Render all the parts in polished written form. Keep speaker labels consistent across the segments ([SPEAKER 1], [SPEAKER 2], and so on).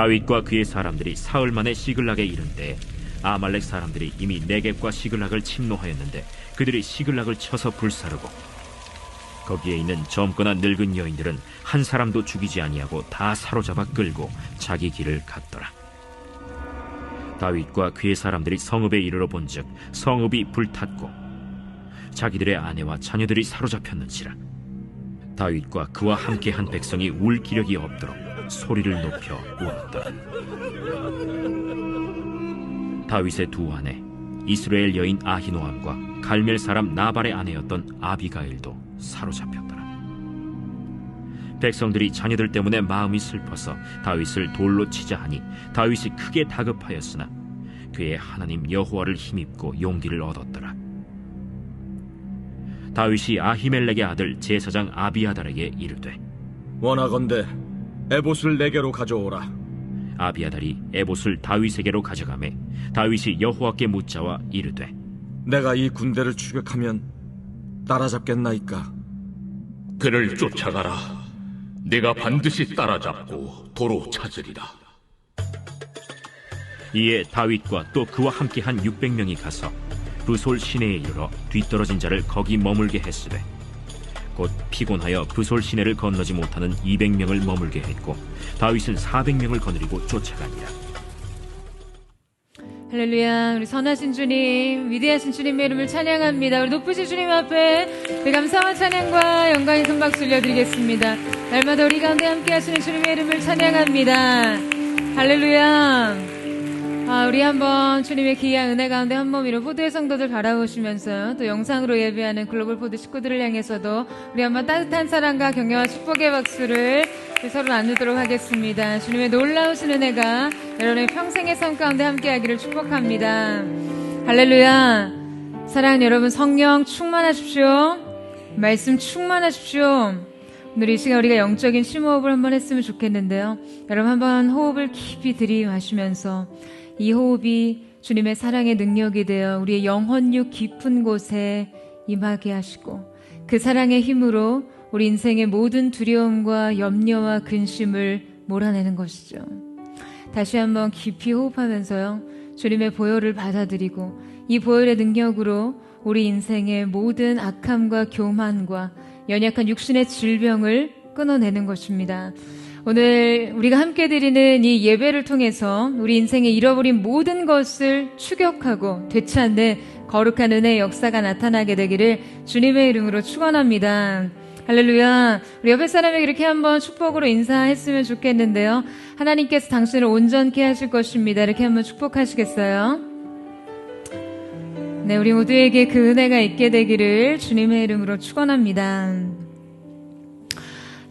[SPEAKER 1] 다윗과 그의 사람들이 사흘 만에 시글락에 이른 때에 아말렉 사람들이 이미 네겝과 시글락을 침노하였는데 그들이 시글락을 쳐서 불사르고 거기에 있는 젊거나 늙은 여인들은 한 사람도 죽이지 아니하고 다 사로잡아 끌고 자기 길을 갔더라. 다윗과 그의 사람들이 성읍에 이르러 본즉 성읍이 불탔고 자기들의 아내와 자녀들이 사로잡혔는지라. 다윗과 그와 함께한 백성이 울 기력이 없도록 소리를 높여 울었더라. 다윗의 두 아내 이스라엘 여인 아히노암과 갈멜 사람 나발의 아내였던 아비가일도 사로잡혔더라. 백성들이 자녀들 때문에 마음이 슬퍼서 다윗을 돌로 치자 하니 다윗이 크게 다급하였으나 그의 하나님 여호와를 힘입고 용기를 얻었더라. 다윗이 아히멜렉의 아들 제사장 아비아달에게 이르되
[SPEAKER 2] 원하건대 에봇을 내게로 가져오라.
[SPEAKER 1] 아비아달이 에봇을 다윗에게로 가져가매 다윗이 여호와께 묻자와 이르되
[SPEAKER 2] 내가 이 군대를 추격하면 따라잡겠나이까?
[SPEAKER 3] 그를 쫓아가라. 내가 반드시 따라잡고 도로 찾으리라.
[SPEAKER 1] 이에 다윗과 또 그와 함께한 600명이 가서 브솔 시내에 이르러 뒤떨어진 자를 거기 머물게 했으되 곧 피곤하여 브솔 시내를 건너지 못하는 200명을 머물게 했고 다윗은 400명을 거느리고 쫓아가니라.
[SPEAKER 4] 할렐루야. 우리 선하신 주님, 위대하신 주님의 이름을 찬양합니다. 우리 높으신 주님 앞에 그 감사와 찬양과 영광의 큰 박수 올려드리겠습니다. 날마다 우리 가운데 함께 하시는 주님의 이름을 찬양합니다. 할렐루야. 우리 한번 주님의 귀한 은혜 가운데 한 몸으로 포도의 성도들 바라보시면서 또 영상으로 예배하는 글로벌 포도 식구들을 향해서도 우리 한번 따뜻한 사랑과 격려와 축복의 박수를 서로 나누도록 하겠습니다. 주님의 놀라우신 은혜가 여러분의 평생의 삶 가운데 함께하기를 축복합니다. 할렐루야. 사랑하는 여러분, 성령 충만하십시오. 말씀 충만하십시오. 오늘 이 시간 우리가 영적인 심호흡을 한번 했으면 좋겠는데요. 여러분 한번 호흡을 깊이 들이마시면서 이 호흡이 주님의 사랑의 능력이 되어 우리의 영혼육 깊은 곳에 임하게 하시고 그 사랑의 힘으로 우리 인생의 모든 두려움과 염려와 근심을 몰아내는 것이죠. 다시 한번 깊이 호흡하면서요, 주님의 보혈을 받아들이고 이 보혈의 능력으로 우리 인생의 모든 악함과 교만과 연약한 육신의 질병을 끊어내는 것입니다. 오늘 우리가 함께 드리는 이 예배를 통해서 우리 인생에 잃어버린 모든 것을 추격하고 되찾는 거룩한 은혜의 역사가 나타나게 되기를 주님의 이름으로 축원합니다. 할렐루야. 우리 옆에 사람에게 이렇게 한번 축복으로 인사했으면 좋겠는데요. 하나님께서 당신을 온전케 하실 것입니다. 이렇게 한번 축복하시겠어요? 네, 우리 모두에게 그 은혜가 있게 되기를 주님의 이름으로 축원합니다.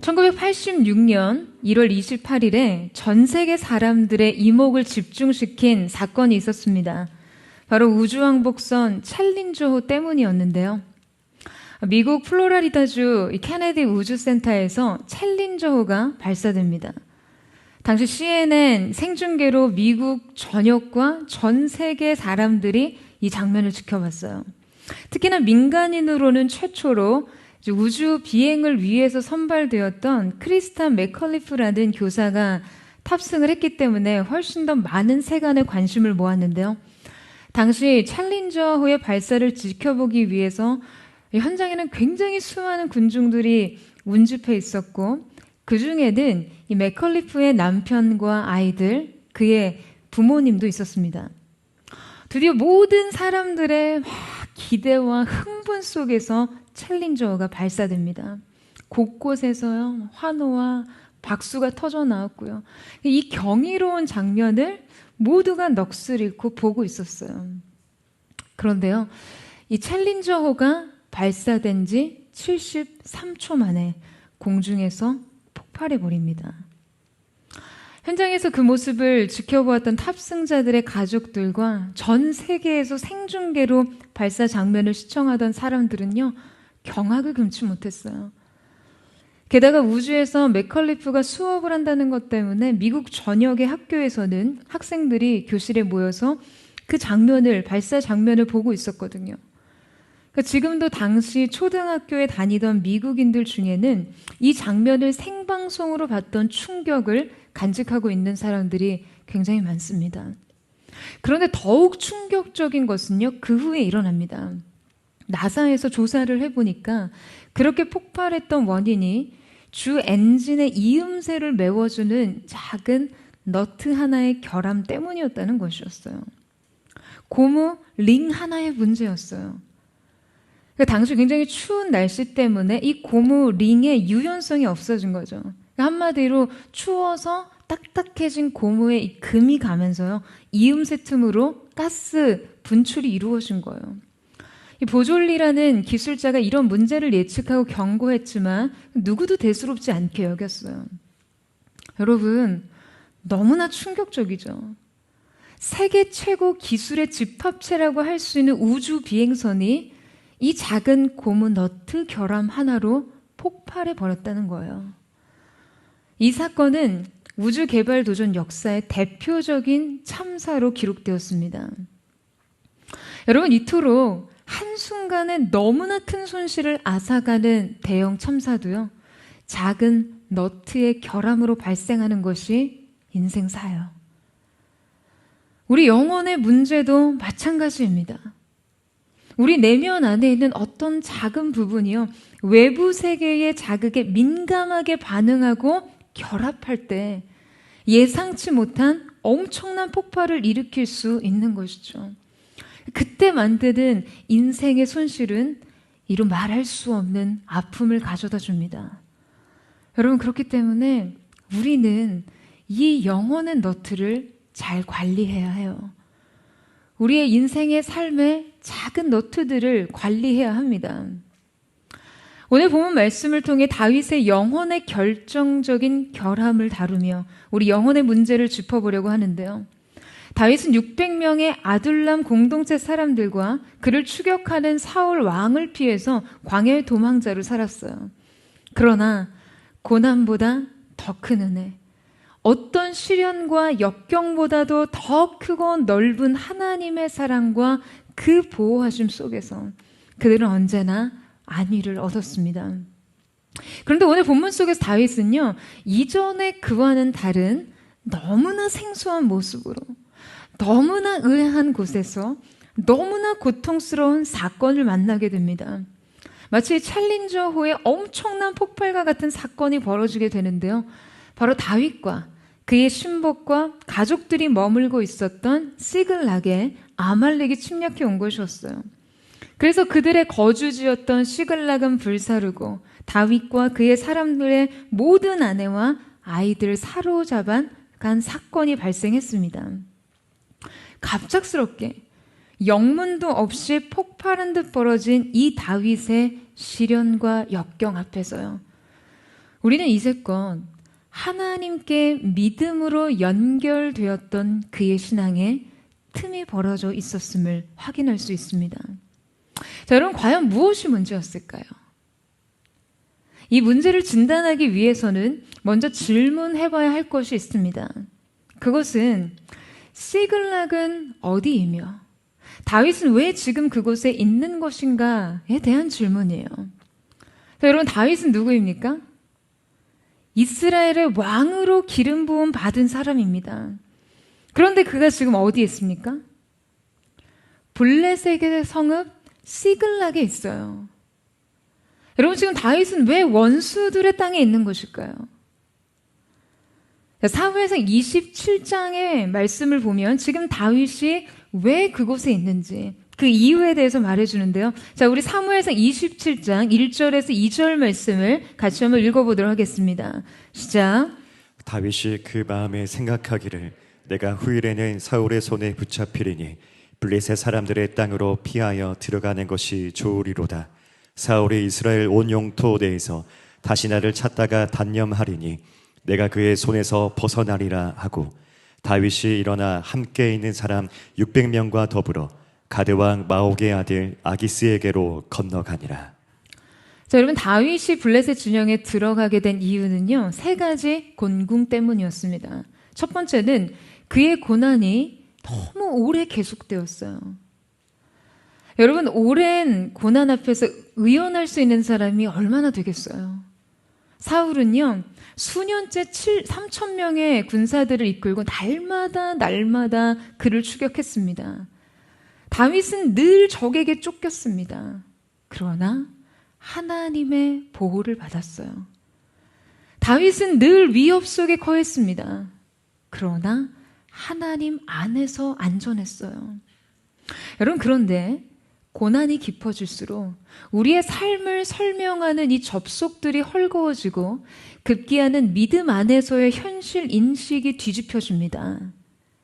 [SPEAKER 4] 1986년 1월 28일에 전 세계 사람들의 이목을 집중시킨 사건이 있었습니다. 바로 우주왕복선 챌린저호 때문이었는데요. 미국 플로리다주 케네디 우주센터에서 챌린저호가 발사됩니다. 당시 CNN 생중계로 미국 전역과 전 세계 사람들이 이 장면을 지켜봤어요. 특히나 민간인으로는 최초로 우주 비행을 위해서 선발되었던 크리스탄 맥컬리프라는 교사가 탑승을 했기 때문에 훨씬 더 많은 세간의 관심을 모았는데요. 당시 챌린저호의 발사를 지켜보기 위해서 현장에는 굉장히 수많은 군중들이 운집해 있었고 그 중에는 이 맥컬리프의 남편과 아이들, 그의 부모님도 있었습니다. 드디어 모든 사람들의 기대와 흥분 속에서 챌린저호가 발사됩니다. 곳곳에서요, 환호와 박수가 터져 나왔고요. 이 경이로운 장면을 모두가 넋을 잃고 보고 있었어요. 그런데요, 이 챌린저호가 발사된 지 73초 만에 공중에서 폭발해버립니다. 현장에서 그 모습을 지켜보았던 탑승자들의 가족들과 전 세계에서 생중계로 발사 장면을 시청하던 사람들은요, 경악을 금치 못했어요. 게다가 우주에서 맥컬리프가 수업을 한다는 것 때문에 미국 전역의 학교에서는 학생들이 교실에 모여서 그 장면을, 발사 장면을 보고 있었거든요. 그러니까 지금도 당시 초등학교에 다니던 미국인들 중에는 이 장면을 생방송으로 봤던 충격을 간직하고 있는 사람들이 굉장히 많습니다. 그런데 더욱 충격적인 것은요, 그 후에 일어납니다. 나사에서 조사를 해보니까 그렇게 폭발했던 원인이 주 엔진의 이음새를 메워주는 작은 너트 하나의 결함 때문이었다는 것이었어요. 고무 링 하나의 문제였어요. 당시 굉장히 추운 날씨 때문에 이 고무 링의 유연성이 없어진 거죠. 한마디로 추워서 딱딱해진 고무에 이 금이 가면서요, 이음새 틈으로 가스 분출이 이루어진 거예요. 이 보졸리라는 기술자가 이런 문제를 예측하고 경고했지만 누구도 대수롭지 않게 여겼어요. 여러분, 너무나 충격적이죠. 세계 최고 기술의 집합체라고 할 수 있는 우주 비행선이 이 작은 고무 너트 결함 하나로 폭발해 버렸다는 거예요. 이 사건은 우주 개발 도전 역사의 대표적인 참사로 기록되었습니다. 여러분, 이토록 한순간에 너무나 큰 손실을 앗아가는 대형 참사도요, 작은 너트의 결함으로 발생하는 것이 인생사예요. 우리 영혼의 문제도 마찬가지입니다. 우리 내면 안에 있는 어떤 작은 부분이요, 외부 세계의 자극에 민감하게 반응하고 결합할 때 예상치 못한 엄청난 폭발을 일으킬 수 있는 것이죠. 그때 만드는 인생의 손실은 이루 말할 수 없는 아픔을 가져다 줍니다. 여러분, 그렇기 때문에 우리는 이 영혼의 너트를 잘 관리해야 해요. 우리의 인생의 삶의 작은 너트들을 관리해야 합니다. 오늘 본문 말씀을 통해 다윗의 영혼의 결정적인 결함을 다루며 우리 영혼의 문제를 짚어보려고 하는데요. 다윗은 600명의 아둘람 공동체 사람들과 그를 추격하는 사울 왕을 피해서 광야의 도망자로 살았어요. 그러나 고난보다 더 큰 은혜, 어떤 시련과 역경보다도 더 크고 넓은 하나님의 사랑과 그 보호하심 속에서 그들은 언제나 안위를 얻었습니다. 그런데 오늘 본문 속에서 다윗은요, 이전에 그와는 다른 너무나 생소한 모습으로, 너무나 의아한 곳에서 너무나 고통스러운 사건을 만나게 됩니다. 마치 챌린저호의 엄청난 폭발과 같은 사건이 벌어지게 되는데요. 바로 다윗과 그의 신복과 가족들이 머물고 있었던 시글락에 아말렉이 침략해 온 것이었어요. 그래서 그들의 거주지였던 시글락은 불사르고 다윗과 그의 사람들의 모든 아내와 아이들을 사로잡아 간 사건이 발생했습니다. 갑작스럽게 영문도 없이 폭발한 듯 벌어진 이 다윗의 시련과 역경 앞에서요, 우리는 이제껏 하나님께 믿음으로 연결되었던 그의 신앙에 틈이 벌어져 있었음을 확인할 수 있습니다. 자, 여러분, 과연 무엇이 문제였을까요? 이 문제를 진단하기 위해서는 먼저 질문해봐야 할 것이 있습니다. 그것은 시글락은 어디이며 다윗은 왜 지금 그곳에 있는 것인가에 대한 질문이에요. 자, 여러분, 다윗은 누구입니까? 이스라엘의 왕으로 기름 부음 받은 사람입니다. 그런데 그가 지금 어디에 있습니까? 블레셋의 성읍 시글락에 있어요. 여러분, 지금 다윗은 왜 원수들의 땅에 있는 것일까요? 사무엘상 27장의 말씀을 보면 지금 다윗이 왜 그곳에 있는지 그 이유에 대해서 말해주는데요. 자, 우리 사무엘상 27장 1절에서 2절 말씀을 같이 한번 읽어보도록 하겠습니다. 시작.
[SPEAKER 5] 다윗이 그 마음에 생각하기를 내가 후일에는 사울의 손에 붙잡히리니 블레셋 사람들의 땅으로 피하여 들어가는 것이 좋으리로다. 사울이 이스라엘 온 영토 내에서 다시 나를 찾다가 단념하리니 내가 그의 손에서 벗어나리라 하고 다윗이 일어나 함께 있는 사람 600명과 더불어 가드왕 마옥의 아들 아기스에게로 건너가니라.
[SPEAKER 4] 자, 여러분, 다윗이 블레셋 진영에 들어가게 된 이유는요, 세 가지 곤궁 때문이었습니다. 첫 번째는 그의 고난이 너무 오래 계속되었어요. 여러분, 오랜 고난 앞에서 의연할 수 있는 사람이 얼마나 되겠어요? 사울은요, 수년째 3,000명의 군사들을 이끌고 날마다 그를 추격했습니다. 다윗은 늘 적에게 쫓겼습니다. 그러나 하나님의 보호를 받았어요. 다윗은 늘 위협 속에 거했습니다. 그러나 하나님 안에서 안전했어요. 여러분, 그런데 고난이 깊어질수록 우리의 삶을 설명하는 이 접속들이 헐거워지고 급기야는 믿음 안에서의 현실 인식이 뒤집혀집니다.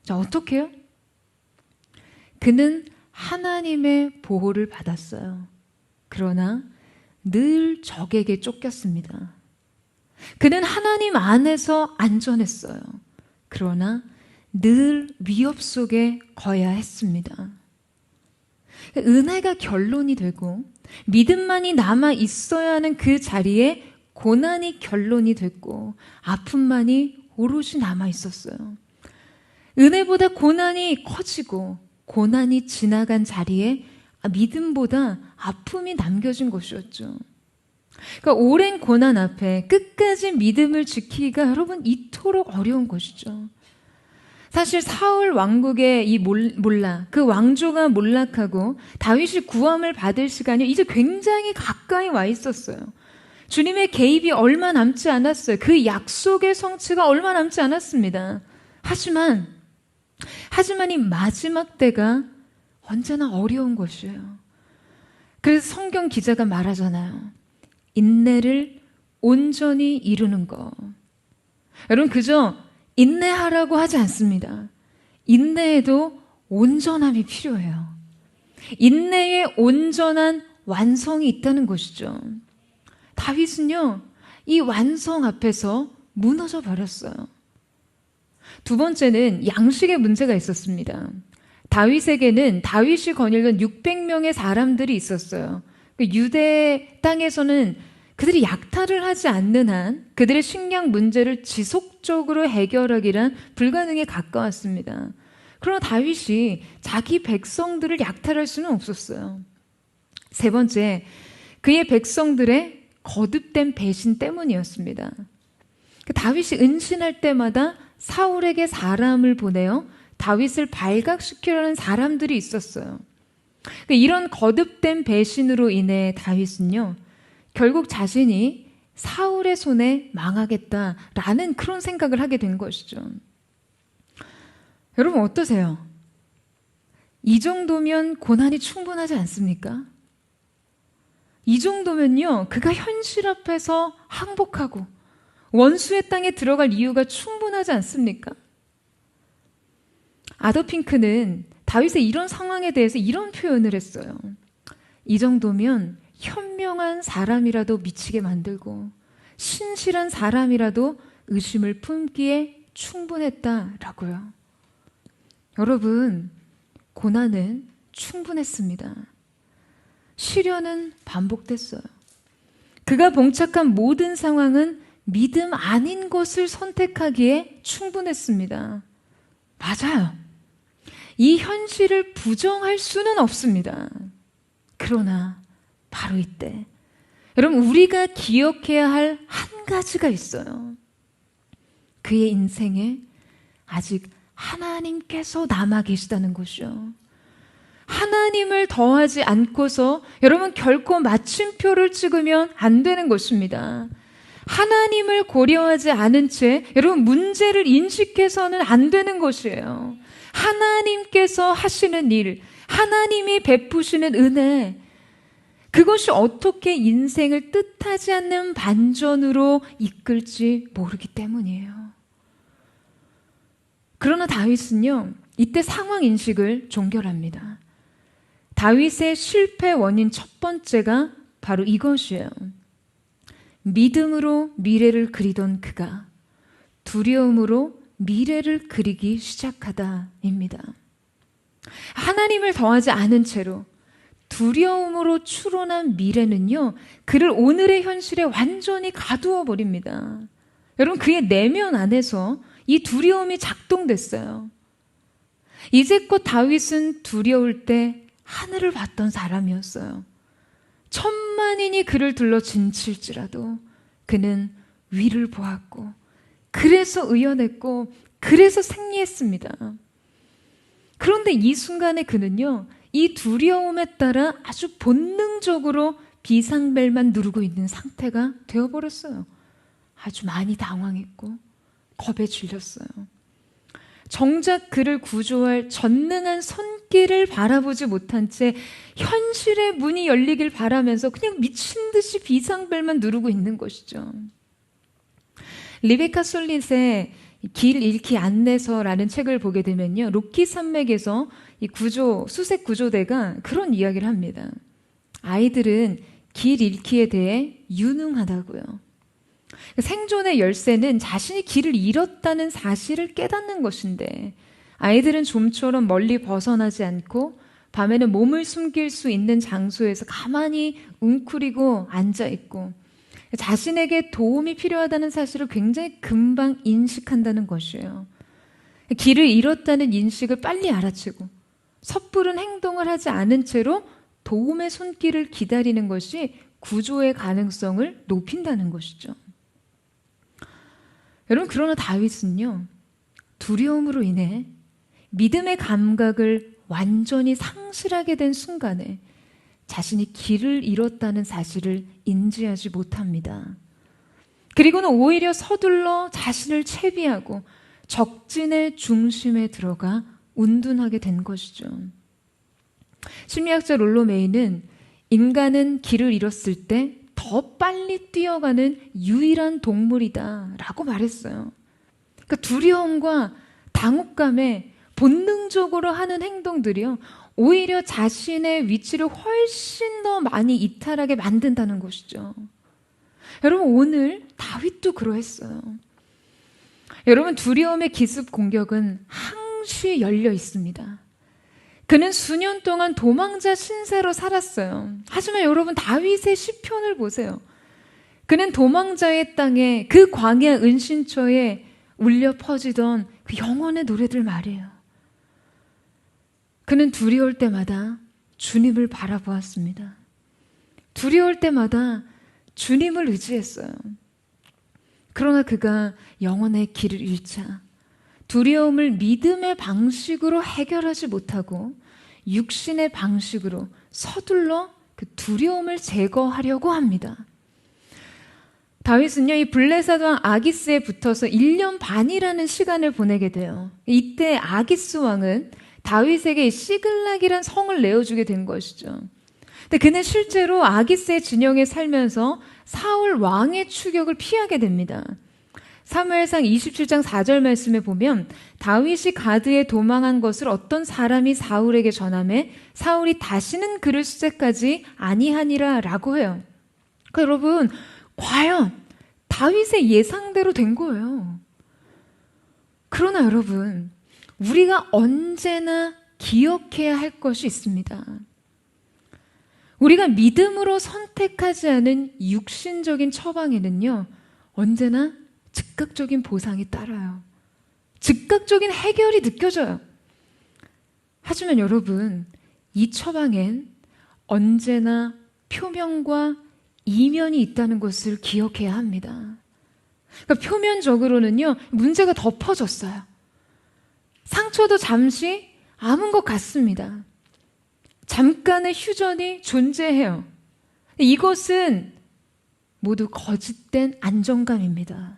[SPEAKER 4] 자, 어떻게요? 그는 하나님의 보호를 받았어요. 그러나 늘 적에게 쫓겼습니다. 그는 하나님 안에서 안전했어요. 그러나 늘 위협 속에 거야 했습니다. 은혜가 결론이 되고 믿음만이 남아 있어야 하는 그 자리에 고난이 결론이 됐고 아픔만이 오롯이 남아 있었어요. 은혜보다 고난이 커지고 고난이 지나간 자리에 믿음보다 아픔이 남겨진 것이었죠. 그러니까 오랜 고난 앞에 끝까지 믿음을 지키기가 여러분 이토록 어려운 것이죠. 사실 사울 왕국의 이 그 왕조가 몰락하고 다윗이 구원을 받을 시간이 이제 굉장히 가까이 와 있었어요. 주님의 개입이 얼마 남지 않았어요. 그 약속의 성취가 얼마 남지 않았습니다. 하지만 이 마지막 때가 언제나 어려운 것이에요. 그래서 성경 기자가 말하잖아요. 인내를 온전히 이루는 것. 여러분, 그저 인내하라고 하지 않습니다. 인내에도 온전함이 필요해요. 인내에 온전한 완성이 있다는 것이죠. 다윗은요, 이 완성 앞에서 무너져 버렸어요. 두 번째는 양식의 문제가 있었습니다. 다윗에게는 다윗이 거닐던 600명의 사람들이 있었어요. 유대 땅에서는 그들이 약탈을 하지 않는 한 그들의 식량 문제를 지속적으로 해결하기란 불가능에 가까웠습니다. 그러나 다윗이 자기 백성들을 약탈할 수는 없었어요. 세 번째, 그의 백성들의 거듭된 배신 때문이었습니다. 다윗이 은신할 때마다 사울에게 사람을 보내어 다윗을 발각시키려는 사람들이 있었어요. 이런 거듭된 배신으로 인해 다윗은요, 결국 자신이 사울의 손에 망하겠다라는 그런 생각을 하게 된 것이죠. 여러분 어떠세요? 이 정도면 고난이 충분하지 않습니까? 이 정도면요, 그가 현실 앞에서 항복하고 원수의 땅에 들어갈 이유가 충분하지 않습니까? 아더핑크는 다윗의 이런 상황에 대해서 이런 표현을 했어요. 이 정도면 현명한 사람이라도 미치게 만들고 신실한 사람이라도 의심을 품기에 충분했다라고요. 여러분, 고난은 충분했습니다. 시련은 반복됐어요. 그가 봉착한 모든 상황은 믿음 아닌 것을 선택하기에 충분했습니다. 맞아요. 이 현실을 부정할 수는 없습니다. 그러나 바로 이때 여러분, 우리가 기억해야 할 한 가지가 있어요. 그의 인생에 아직 하나님께서 남아 계시다는 것이요. 하나님을 더하지 않고서 여러분 결코 마침표를 찍으면 안 되는 것입니다. 하나님을 고려하지 않은 채 여러분 문제를 인식해서는 안 되는 것이에요. 하나님께서 하시는 일, 하나님이 베푸시는 은혜, 그것이 어떻게 인생을 뜻하지 않는 반전으로 이끌지 모르기 때문이에요. 그러나 다윗은요, 이때 상황 인식을 종결합니다. 다윗의 실패 원인 첫 번째가 바로 이것이에요. 믿음으로 미래를 그리던 그가 두려움으로 미래를 그리기 시작하다입니다. 하나님을 더하지 않은 채로 두려움으로 추론한 미래는요, 그를 오늘의 현실에 완전히 가두어 버립니다. 여러분, 그의 내면 안에서 이 두려움이 작동됐어요. 이제껏 다윗은 두려울 때 하늘을 봤던 사람이었어요. 천만인이 그를 둘러 진칠지라도 그는 위를 보았고 그래서 의연했고 그래서 승리했습니다. 그런데 이 순간에 그는요, 이 두려움에 따라 아주 본능적으로 비상벨만 누르고 있는 상태가 되어버렸어요. 아주 많이 당황했고 겁에 질렸어요. 정작 그를 구조할 전능한 손길을 바라보지 못한 채 현실의 문이 열리길 바라면서 그냥 미친 듯이 비상벨만 누르고 있는 것이죠. 리베카 솔릿의 길 잃기 안내서라는 책을 보게 되면요, 로키 산맥에서 이 수색 구조대가 그런 이야기를 합니다. 아이들은 길 잃기에 대해 유능하다고요. 생존의 열쇠는 자신이 길을 잃었다는 사실을 깨닫는 것인데, 아이들은 좀처럼 멀리 벗어나지 않고 밤에는 몸을 숨길 수 있는 장소에서 가만히 웅크리고 앉아있고 자신에게 도움이 필요하다는 사실을 굉장히 금방 인식한다는 것이에요. 길을 잃었다는 인식을 빨리 알아채고 섣부른 행동을 하지 않은 채로 도움의 손길을 기다리는 것이 구조의 가능성을 높인다는 것이죠. 여러분, 그러나 다윗은요, 두려움으로 인해 믿음의 감각을 완전히 상실하게 된 순간에 자신이 길을 잃었다는 사실을 인지하지 못합니다. 그리고는 오히려 서둘러 자신을 채비하고 적진의 중심에 들어가 운둔하게 된 것이죠. 심리학자 롤로 메이는 인간은 길을 잃었을 때 더 빨리 뛰어가는 유일한 동물이다 라고 말했어요. 그러니까 두려움과 당혹감에 본능적으로 하는 행동들이요, 오히려 자신의 위치를 훨씬 더 많이 이탈하게 만든다는 것이죠. 여러분, 오늘 다윗도 그러했어요. 여러분, 두려움의 기습 공격은 항시 열려 있습니다. 그는 수년 동안 도망자 신세로 살았어요. 하지만 여러분, 다윗의 시편을 보세요. 그는 도망자의 땅에, 그 광야 은신처에 울려 퍼지던 그 영혼의 노래들 말이에요. 그는 두려울 때마다 주님을 바라보았습니다. 두려울 때마다 주님을 의지했어요. 그러나 그가 영혼의 길을 잃자 두려움을 믿음의 방식으로 해결하지 못하고 육신의 방식으로 서둘러 그 두려움을 제거하려고 합니다. 다윗은요, 이 블레셋 왕 아기스에 붙어서 1년 반이라는 시간을 보내게 돼요. 이때 아기스 왕은 다윗에게 시글락이란 성을 내어주게 된 것이죠. 근데 그는 실제로 아기스의 진영에 살면서 사울 왕의 추격을 피하게 됩니다. 사무엘상 27장 4절 말씀에 보면 다윗이 가드에 도망한 것을 어떤 사람이 사울에게 전하매 사울이 다시는 그를 수색하지 아니하니라 라고 해요. 그러니까 여러분, 과연 다윗의 예상대로 된 거예요. 그러나 여러분, 우리가 언제나 기억해야 할 것이 있습니다. 우리가 믿음으로 선택하지 않은 육신적인 처방에는요, 언제나 즉각적인 보상이 따라요. 즉각적인 해결이 느껴져요. 하지만 여러분, 이 처방엔 언제나 표면과 이면이 있다는 것을 기억해야 합니다. 그러니까 표면적으로는요, 문제가 덮어졌어요. 상처도 잠시 아문 것 같습니다. 잠깐의 휴전이 존재해요. 이것은 모두 거짓된 안정감입니다.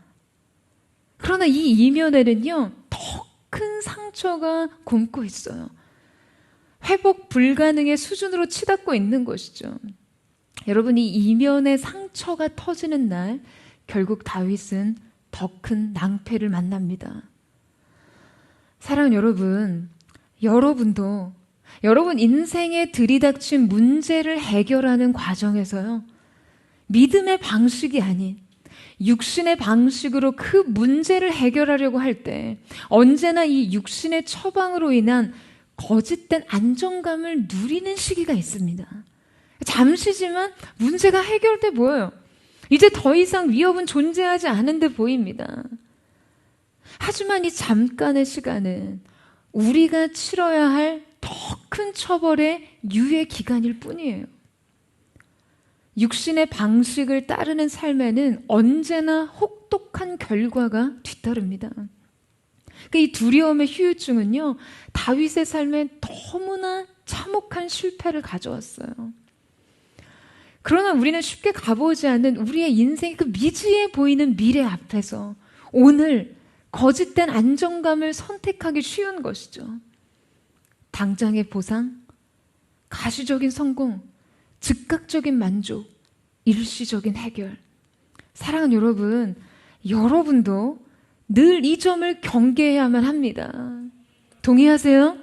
[SPEAKER 4] 그러나 이 이면에는요, 더 큰 상처가 굼고 있어요. 회복 불가능의 수준으로 치닫고 있는 것이죠. 여러분, 이 이면의 상처가 터지는 날 결국 다윗은 더 큰 낭패를 만납니다. 사랑하는 여러분, 여러분도 여러분 인생에 들이닥친 문제를 해결하는 과정에서요, 믿음의 방식이 아닌 육신의 방식으로 그 문제를 해결하려고 할 때 언제나 이 육신의 처방으로 인한 거짓된 안정감을 누리는 시기가 있습니다. 잠시지만 문제가 해결돼 보여요. 이제 더 이상 위협은 존재하지 않은 데 보입니다. 하지만 이 잠깐의 시간은 우리가 치러야 할 더 큰 처벌의 유예 기간일 뿐이에요. 육신의 방식을 따르는 삶에는 언제나 혹독한 결과가 뒤따릅니다. 그러니까 이 두려움의 후유증은요, 다윗의 삶에 너무나 참혹한 실패를 가져왔어요. 그러나 우리는 쉽게 가보지 않는 우리의 인생의 그 미지해 보이는 미래 앞에서 오늘 거짓된 안정감을 선택하기 쉬운 것이죠. 당장의 보상, 가시적인 성공, 즉각적인 만족, 일시적인 해결. 사랑하는 여러분, 여러분도 늘 이 점을 경계해야만 합니다. 동의하세요?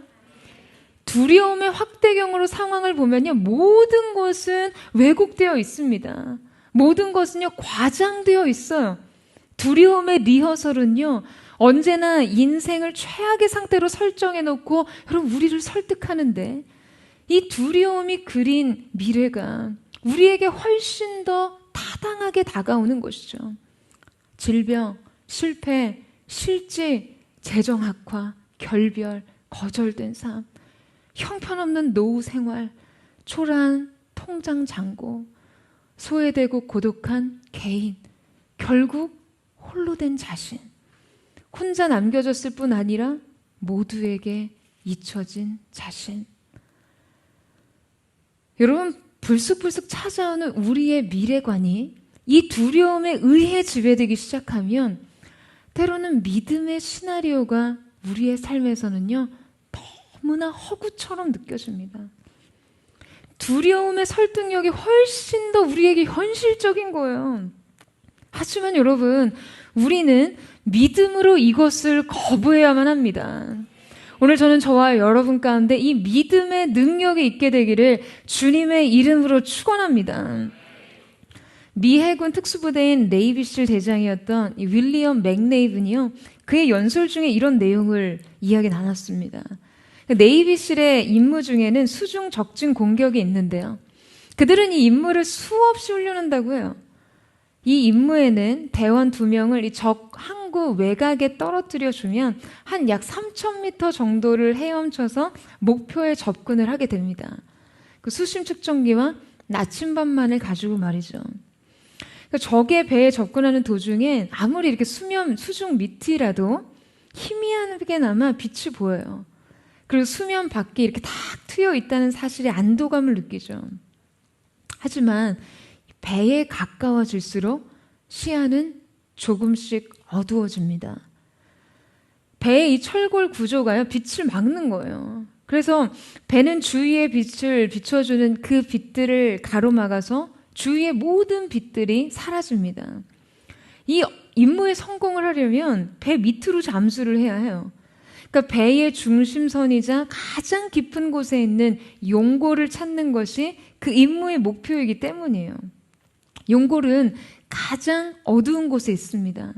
[SPEAKER 4] 두려움의 확대경으로 상황을 보면요, 모든 것은 왜곡되어 있습니다. 모든 것은요, 과장되어 있어요. 두려움의 리허설은요, 언제나 인생을 최악의 상태로 설정해놓고 여러분 우리를 설득하는데, 이 두려움이 그린 미래가 우리에게 훨씬 더 타당하게 다가오는 것이죠. 질병, 실패, 실직, 재정 악화, 결별, 거절된 삶, 형편없는 노후 생활, 초라한 통장 잔고, 소외되고 고독한 개인, 결국 홀로 된 자신, 혼자 남겨졌을 뿐 아니라 모두에게 잊혀진 자신. 여러분, 불쑥불쑥 찾아오는 우리의 미래관이 이 두려움에 의해 지배되기 시작하면 때로는 믿음의 시나리오가 우리의 삶에서는요, 너무나 허구처럼 느껴집니다. 두려움의 설득력이 훨씬 더 우리에게 현실적인 거예요. 하지만 여러분, 우리는 믿음으로 이것을 거부해야만 합니다. 오늘 저는 저와 여러분 가운데 이 믿음의 능력이 있게 되기를 주님의 이름으로 축원합니다. 미 해군 특수부대인 네이비실 대장이었던 이 윌리엄 맥네이븐이요, 그의 연설 중에 이런 내용을 이야기 나눴습니다. 네이비실의 임무 중에는 수중 적진 공격이 있는데요, 그들은 이 임무를 수없이 훈련한다고 해요. 이 임무에는 대원 2명을 이 적 항구 외곽에 떨어뜨려 주면 한 약 3,000m 정도를 헤엄쳐서 목표에 접근을 하게 됩니다. 그 수심 측정기와 나침반만을 가지고 말이죠. 그러니까 적의 배에 접근하는 도중에 아무리 이렇게 수중 밑이라도 희미하게나마 빛이 보여요. 그리고 수면 밖에 이렇게 탁 트여 있다는 사실에 안도감을 느끼죠. 하지만 배에 가까워질수록 시야는 조금씩 어두워집니다. 배의 이 철골 구조가요, 빛을 막는 거예요. 그래서 배는 주위의 빛을 비춰주는 그 빛들을 가로막아서 주위의 모든 빛들이 사라집니다. 이 임무에 성공을 하려면 배 밑으로 잠수를 해야 해요. 그러니까 배의 중심선이자 가장 깊은 곳에 있는 용골을 찾는 것이 그 임무의 목표이기 때문이에요. 용골은 가장 어두운 곳에 있습니다.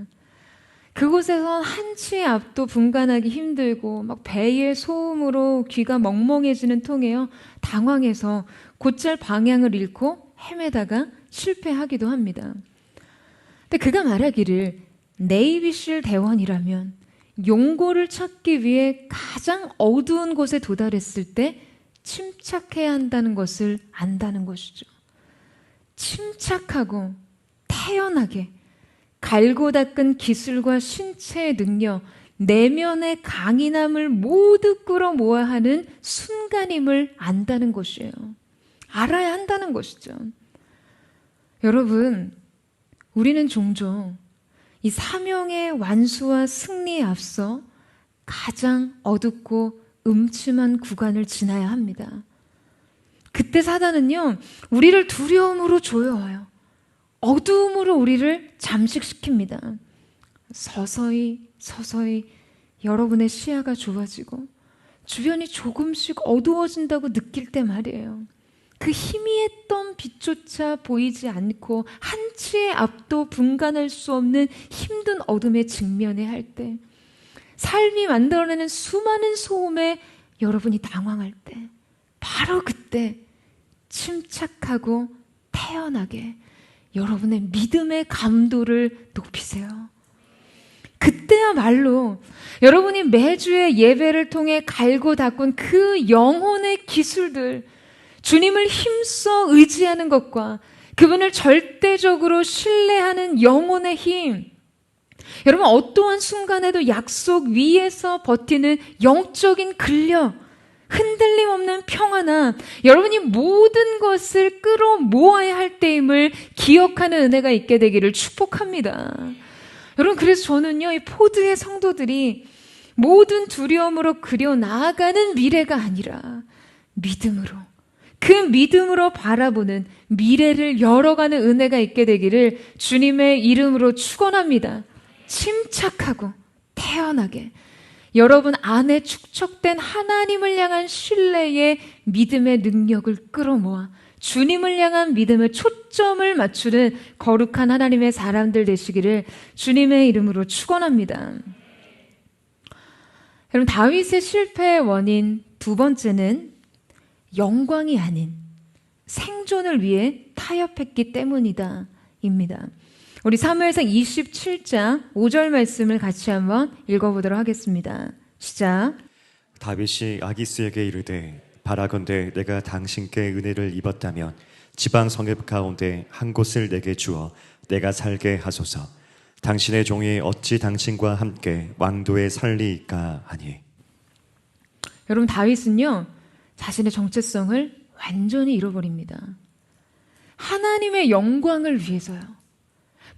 [SPEAKER 4] 그곳에선 한치의 앞도 분간하기 힘들고 막 배의 소음으로 귀가 멍멍해지는 통에요, 당황해서 곧잘 방향을 잃고 헤매다가 실패하기도 합니다. 근데 그가 말하기를 네이비실 대원이라면 용골을 찾기 위해 가장 어두운 곳에 도달했을 때 침착해야 한다는 것을 안다는 것이죠. 침착하고 태연하게 갈고 닦은 기술과 신체의 능력, 내면의 강인함을 모두 끌어모아야 하는 순간임을 안다는 것이에요. 알아야 한다는 것이죠. 여러분, 우리는 종종 이 사명의 완수와 승리에 앞서 가장 어둡고 음침한 구간을 지나야 합니다. 그때 사단은요, 우리를 두려움으로 조여와요. 어두움으로 우리를 잠식시킵니다. 서서히 여러분의 시야가 좁아지고 주변이 조금씩 어두워진다고 느낄 때 말이에요, 그 희미했던 빛조차 보이지 않고 한치의 앞도 분간할 수 없는 힘든 어둠에 직면해야 할 때, 삶이 만들어내는 수많은 소음에 여러분이 당황할 때, 바로 그때 침착하고 태연하게 여러분의 믿음의 감도를 높이세요. 그때야말로 여러분이 매주의 예배를 통해 갈고 닦은 그 영혼의 기술들, 주님을 힘써 의지하는 것과 그분을 절대적으로 신뢰하는 영혼의 힘. 여러분, 어떠한 순간에도 약속 위에서 버티는 영적인 근력, 흔들림 없는 평안함, 여러분이 모든 것을 끌어모아야 할 때임을 기억하는 은혜가 있게 되기를 축복합니다. 여러분, 그래서 저는요, 이 포드의 성도들이 모든 두려움으로 그려 나아가는 미래가 아니라 믿음으로, 그 믿음으로 바라보는 미래를 열어가는 은혜가 있게 되기를 주님의 이름으로 축원합니다. 침착하고 태연하게 여러분 안에 축적된 하나님을 향한 신뢰의 믿음의 능력을 끌어모아 주님을 향한 믿음의 초점을 맞추는 거룩한 하나님의 사람들 되시기를 주님의 이름으로 축원합니다. 여러분, 다윗의 실패의 원인 두 번째는 영광이 아닌 생존을 위해 타협했기 때문이다 입니다. 우리 사무엘상 27장 5절 말씀을 같이 한번 읽어보도록 하겠습니다. 시작.
[SPEAKER 5] 다윗이 아기스에게 이르되 바라건대 내가 당신께 은혜를 입었다면 지방 성읍 가운데 한 곳을 내게 주어 내가 살게 하소서. 당신의 종이 어찌 당신과 함께 왕도에 살리이까 하니.
[SPEAKER 4] 여러분, 다윗은요 자신의 정체성을 완전히 잃어버립니다. 하나님의 영광을 위해서요.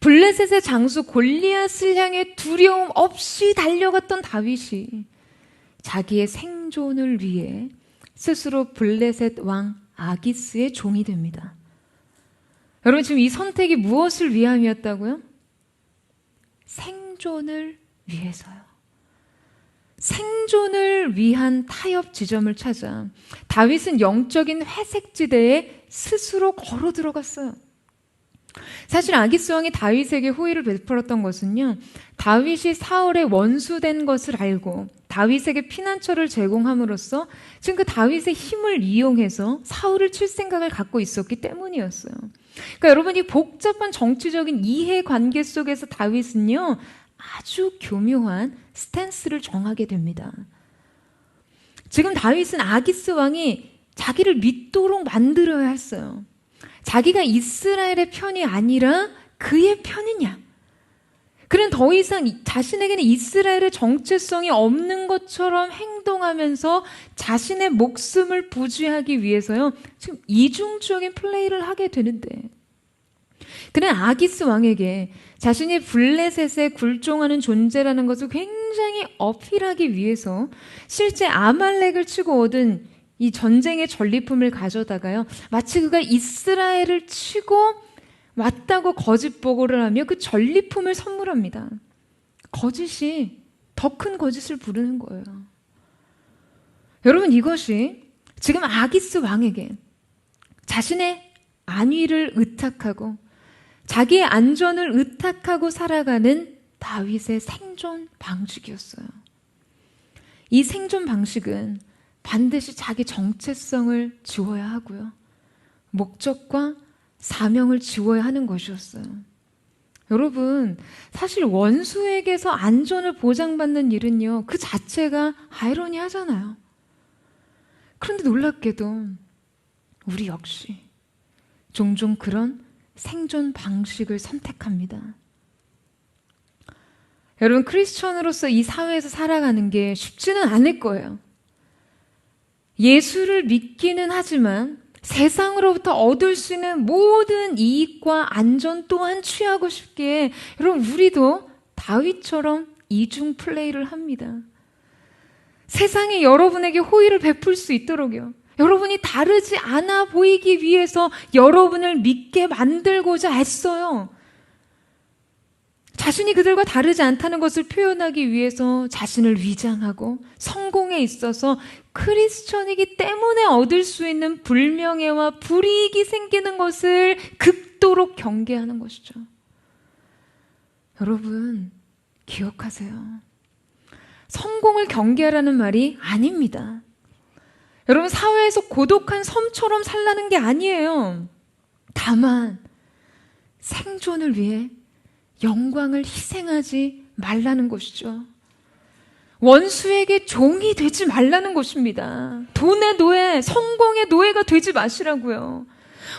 [SPEAKER 4] 블레셋의 장수 골리앗을 향해 두려움 없이 달려갔던 다윗이 자기의 생존을 위해 스스로 블레셋 왕 아기스의 종이 됩니다. 여러분, 지금 이 선택이 무엇을 위함이었다고요? 생존을 위해서요. 생존을 위한 타협 지점을 찾아 다윗은 영적인 회색지대에 스스로 걸어 들어갔어요. 사실 아기스 왕이 다윗에게 호의를 베풀었던 것은요, 다윗이 사울의 원수된 것을 알고 다윗에게 피난처를 제공함으로써 지금 그 다윗의 힘을 이용해서 사울을 칠 생각을 갖고 있었기 때문이었어요. 그러니까 여러분, 이 복잡한 정치적인 이해관계 속에서 다윗은요 아주 교묘한 스탠스를 정하게 됩니다. 지금 다윗은 아기스 왕이 자기를 믿도록 만들어야 했어요. 자기가 이스라엘의 편이 아니라 그의 편이냐. 그는 더 이상 자신에게는 이스라엘의 정체성이 없는 것처럼 행동하면서 자신의 목숨을 부지하기 위해서요, 지금 이중적인 플레이를 하게 되는데, 그는 아기스 왕에게 자신이 블레셋에 굴종하는 존재라는 것을 굉장히 어필하기 위해서 실제 아말렉을 치고 얻은 이 전쟁의 전리품을 가져다가요, 마치 그가 이스라엘을 치고 왔다고 거짓 보고를 하며 그 전리품을 선물합니다. 거짓이 더 큰 거짓을 부르는 거예요. 여러분, 이것이 지금 아기스 왕에게 자신의 안위를 의탁하고 자기의 안전을 의탁하고 살아가는 다윗의 생존 방식이었어요. 이 생존 방식은 반드시 자기 정체성을 지워야 하고요, 목적과 사명을 지워야 하는 것이었어요. 여러분, 사실 원수에게서 안전을 보장받는 일은요, 그 자체가 아이러니하잖아요. 그런데 놀랍게도 우리 역시 종종 그런 생존 방식을 선택합니다. 여러분, 크리스천으로서 이 사회에서 살아가는 게 쉽지는 않을 거예요. 예수를 믿기는 하지만 세상으로부터 얻을 수 있는 모든 이익과 안전 또한 취하고 싶기에 여러분, 우리도 다윗처럼 이중 플레이를 합니다. 세상이 여러분에게 호의를 베풀 수 있도록요, 여러분이 다르지 않아 보이기 위해서 여러분을 믿게 만들고자 애써요. 자신이 그들과 다르지 않다는 것을 표현하기 위해서 자신을 위장하고 성공에 있어서 크리스천이기 때문에 얻을 수 있는 불명예와 불이익이 생기는 것을 극도로 경계하는 것이죠. 여러분, 기억하세요. 성공을 경계하라는 말이 아닙니다. 여러분, 사회에서 고독한 섬처럼 살라는 게 아니에요. 다만 생존을 위해 영광을 희생하지 말라는 것이죠. 원수에게 종이 되지 말라는 것입니다. 돈의 노예, 성공의 노예가 되지 마시라고요.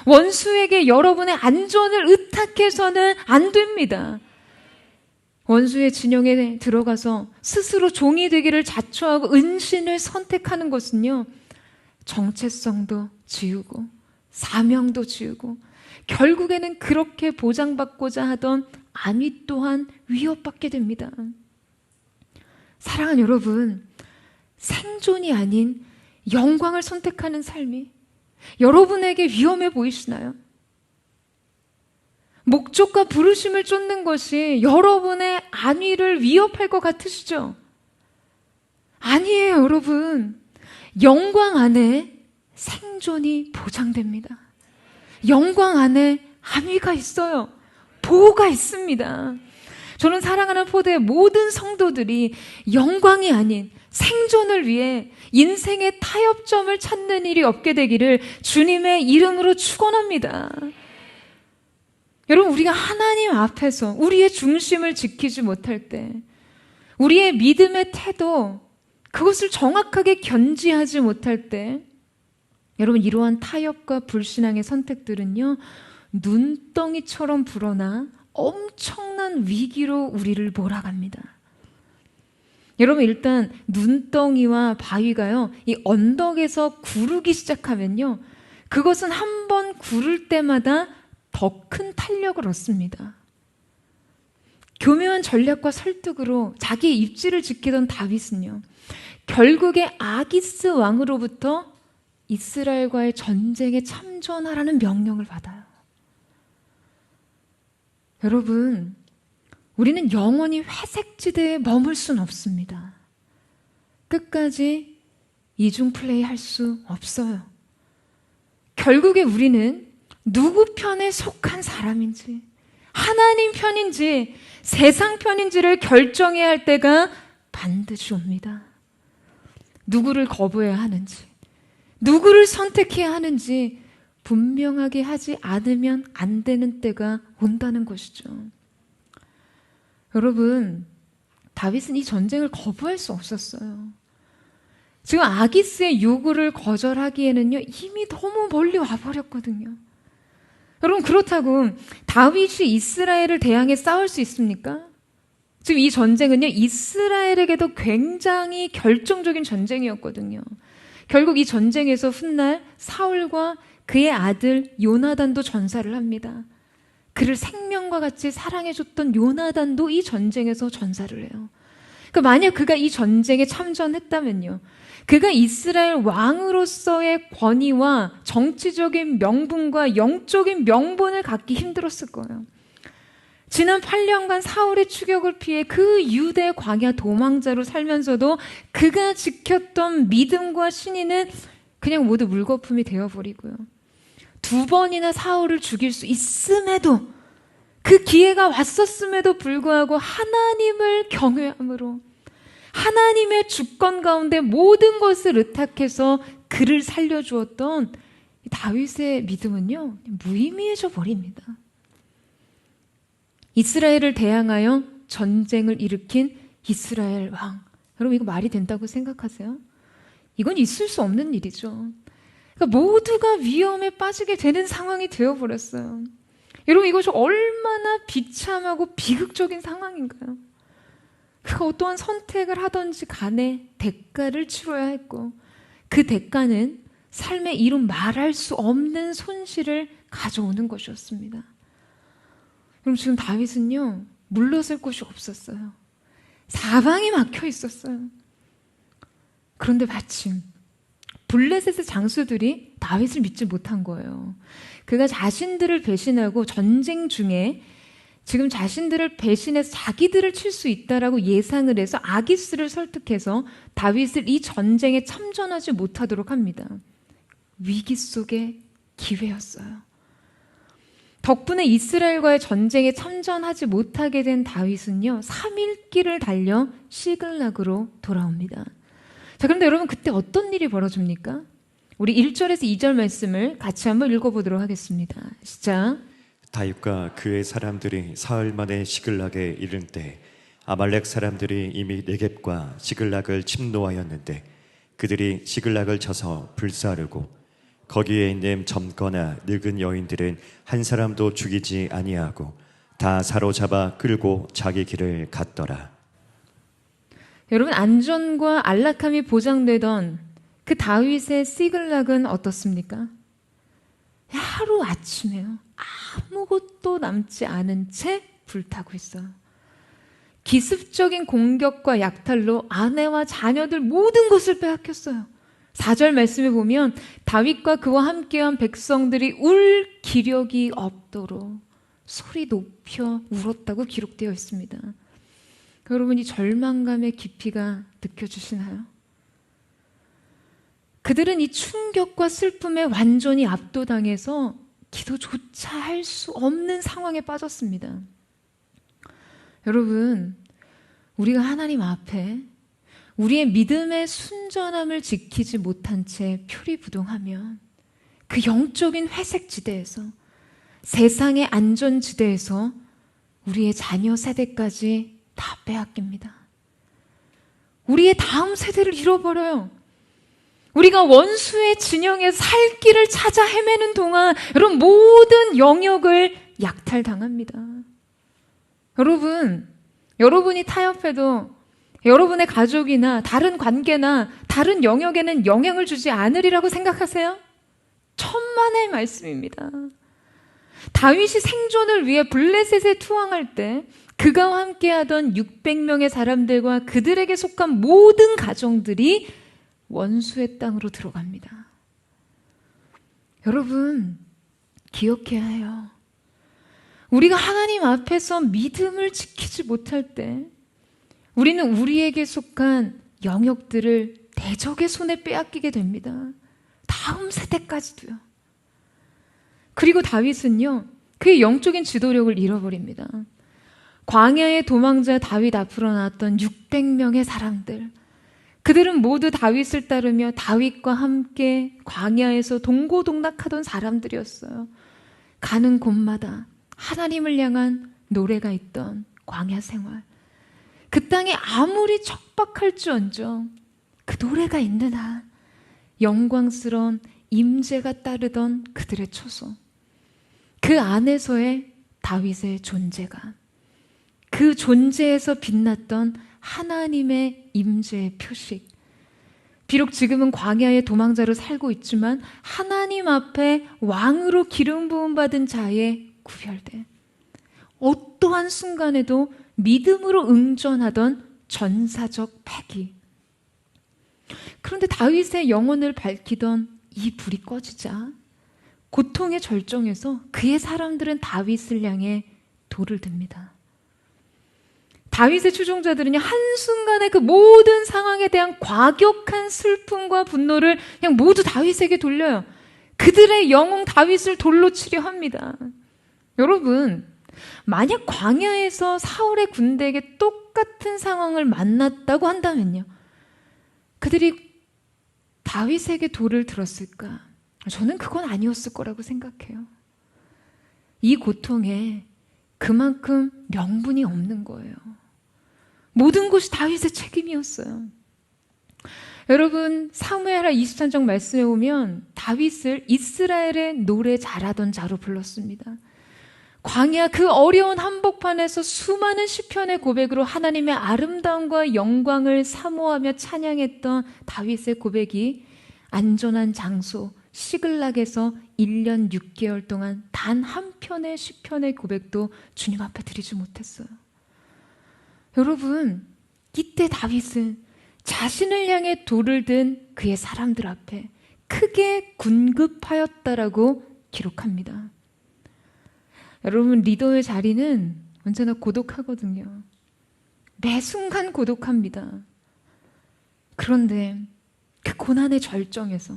[SPEAKER 4] 원수에게 여러분의 안전을 의탁해서는 안 됩니다. 원수의 진영에 들어가서 스스로 종이 되기를 자초하고 은신을 선택하는 것은요, 정체성도 지우고 사명도 지우고 결국에는 그렇게 보장받고자 하던 안위 또한 위협받게 됩니다. 사랑하는 여러분, 생존이 아닌 영광을 선택하는 삶이 여러분에게 위험해 보이시나요? 목적과 부르심을 쫓는 것이 여러분의 안위를 위협할 것 같으시죠? 아니에요, 여러분. 영광 안에 생존이 보장됩니다. 영광 안에 안위가 있어요. 보호가 있습니다. 저는 사랑하는 포대의 모든 성도들이 영광이 아닌 생존을 위해 인생의 타협점을 찾는 일이 없게 되기를 주님의 이름으로 축원합니다. 여러분, 우리가 하나님 앞에서 우리의 중심을 지키지 못할 때, 우리의 믿음의 태도, 그것을 정확하게 견지하지 못할 때, 여러분, 이러한 타협과 불신앙의 선택들은요, 눈덩이처럼 불어나 엄청난 위기로 우리를 몰아갑니다. 여러분, 일단 눈덩이와 바위가요, 이 언덕에서 구르기 시작하면요, 그것은 한 번 구를 때마다 더 큰 탄력을 얻습니다. 교묘한 전략과 설득으로 자기의 입지를 지키던 다윗은요, 결국에 아기스 왕으로부터 이스라엘과의 전쟁에 참전하라는 명령을 받아요. 여러분, 우리는 영원히 회색지대에 머물 수는 없습니다. 끝까지 이중 플레이 할 수 없어요. 결국에 우리는 누구 편에 속한 사람인지, 하나님 편인지, 세상 편인지를 결정해야 할 때가 반드시 옵니다. 누구를 거부해야 하는지, 누구를 선택해야 하는지 분명하게 하지 않으면 안 되는 때가 온다는 것이죠. 여러분, 다윗은 이 전쟁을 거부할 수 없었어요. 지금 아기스의 요구를 거절하기에는요, 이미 너무 멀리 와버렸거든요. 여러분, 그렇다고 다윗이 이스라엘을 대항해 싸울 수 있습니까? 지금 이 전쟁은요, 이스라엘에게도 굉장히 결정적인 전쟁이었거든요. 결국 이 전쟁에서 훗날 사울과 그의 아들 요나단도 전사를 합니다. 그를 생명과 같이 사랑해줬던 요나단도 이 전쟁에서 전사를 해요. 그러니까 만약 그가 이 전쟁에 참전했다면요, 그가 이스라엘 왕으로서의 권위와 정치적인 명분과 영적인 명분을 갖기 힘들었을 거예요. 지난 8년간 사울의 추격을 피해 그 유대 광야 도망자로 살면서도 그가 지켰던 믿음과 신의는 그냥 모두 물거품이 되어버리고요. 2번이나 사울을 죽일 수 있음에도, 그 기회가 왔었음에도 불구하고 하나님을 경외함으로 하나님의 주권 가운데 모든 것을 의탁해서 그를 살려주었던 다윗의 믿음은요, 무의미해져 버립니다. 이스라엘을 대항하여 전쟁을 일으킨 이스라엘 왕. 여러분, 이거 말이 된다고 생각하세요? 이건 있을 수 없는 일이죠. 그러니까 모두가 위험에 빠지게 되는 상황이 되어버렸어요. 여러분, 이것이 얼마나 비참하고 비극적인 상황인가요? 그가 어떠한 선택을 하든지 간에 대가를 치러야 했고, 그 대가는 삶에 이룬 말할 수 없는 손실을 가져오는 것이었습니다. 그럼 지금 다윗은요, 물러설 곳이 없었어요. 사방이 막혀 있었어요. 그런데 마침 블레셋의 장수들이 다윗을 믿지 못한 거예요. 그가 자신들을 배신하고 전쟁 중에 지금 자신들을 배신해서 자기들을 칠 수 있다라고 예상을 해서 아기스를 설득해서 다윗을 이 전쟁에 참전하지 못하도록 합니다. 위기 속의 기회였어요. 덕분에 이스라엘과의 전쟁에 참전하지 못하게 된 다윗은요, 3일 길을 달려 시글락으로 돌아옵니다. 자, 그런데 여러분, 그때 어떤 일이 벌어집니까? 우리 1절에서 2절 말씀을 같이 한번 읽어보도록 하겠습니다. 시작.
[SPEAKER 5] 다윗과 그의 사람들이 사흘 만에 시글락에 이른 때 아말렉 사람들이 이미 네겝과 시글락을 침노하였는데 그들이 시글락을 쳐서 불사르고 거기에 있는 젊거나 늙은 여인들은 한 사람도 죽이지 아니하고 다 사로잡아 끌고 자기 길을 갔더라.
[SPEAKER 4] 여러분, 안전과 안락함이 보장되던 그 다윗의 시글락은 어떻습니까? 하루 아침에요. 아무것도 남지 않은 채 불타고 있어요. 기습적인 공격과 약탈로 아내와 자녀들 모든 것을 빼앗겼어요. 4절 말씀에 보면 다윗과 그와 함께한 백성들이 울 기력이 없도록 소리 높여 울었다고 기록되어 있습니다. 여러분, 이 절망감의 깊이가 느껴지시나요? 그들은 이 충격과 슬픔에 완전히 압도당해서 기도조차 할 수 없는 상황에 빠졌습니다. 여러분, 우리가 하나님 앞에 우리의 믿음의 순전함을 지키지 못한 채 표리부동하면 그 영적인 회색지대에서, 세상의 안전지대에서 우리의 자녀 세대까지 다 빼앗깁니다. 우리의 다음 세대를 잃어버려요. 우리가 원수의 진영에 살 길을 찾아 헤매는 동안 여러분, 모든 영역을 약탈당합니다. 여러분, 여러분이 타협해도 여러분의 가족이나 다른 관계나 다른 영역에는 영향을 주지 않으리라고 생각하세요? 천만의 말씀입니다. 다윗이 생존을 위해 블레셋에 투항할 때 그가 함께하던 600명의 사람들과 그들에게 속한 모든 가정들이 원수의 땅으로 들어갑니다. 여러분, 기억해야 해요. 우리가 하나님 앞에서 믿음을 지키지 못할 때 우리는 우리에게 속한 영역들을 대적의 손에 빼앗기게 됩니다. 다음 세대까지도요. 그리고 다윗은요, 그의 영적인 지도력을 잃어버립니다. 광야의 도망자 다윗 앞으로 나왔던 600명의 사람들, 그들은 모두 다윗을 따르며 다윗과 함께 광야에서 동고동락하던 사람들이었어요. 가는 곳마다 하나님을 향한 노래가 있던 광야 생활. 그 땅에 아무리 척박할지언정 그 노래가 있는 한 영광스러운 임재가 따르던 그들의 처소. 그 안에서의 다윗의 존재감. 그 존재에서 빛났던 하나님의 임재의 표식. 비록 지금은 광야의 도망자로 살고 있지만 하나님 앞에 왕으로 기름 부음 받은 자의 구별된, 어떠한 순간에도 믿음으로 응전하던 전사적 패기. 그런데 다윗의 영혼을 밝히던 이 불이 꺼지자 고통의 절정에서 그의 사람들은 다윗을 향해 돌을 듭니다. 다윗의 추종자들은요, 한순간에 그 모든 상황에 대한 과격한 슬픔과 분노를 그냥 모두 다윗에게 돌려요. 그들의 영웅 다윗을 돌로 치려 합니다. 여러분, 만약 광야에서 사울의 군대에게 똑같은 상황을 만났다고 한다면요, 그들이 다윗에게 돌을 들었을까? 저는 그건 아니었을 거라고 생각해요. 이 고통에 그만큼 명분이 없는 거예요. 모든 것이 다윗의 책임이었어요. 여러분, 사무엘하 23장 말씀에 보면 다윗을 이스라엘의 노래 잘하던 자로 불렀습니다. 광야 그 어려운 한복판에서 수많은 시편의 고백으로 하나님의 아름다움과 영광을 사모하며 찬양했던 다윗의 고백이 안전한 장소 시글락에서 1년 6개월 동안 단 한 편의 시편의 고백도 주님 앞에 드리지 못했어요. 여러분, 이때 다윗은 자신을 향해 돌을 든 그의 사람들 앞에 크게 군급하였다라고 기록합니다. 여러분, 리더의 자리는 언제나 고독하거든요. 매 순간 고독합니다. 그런데 그 고난의 절정에서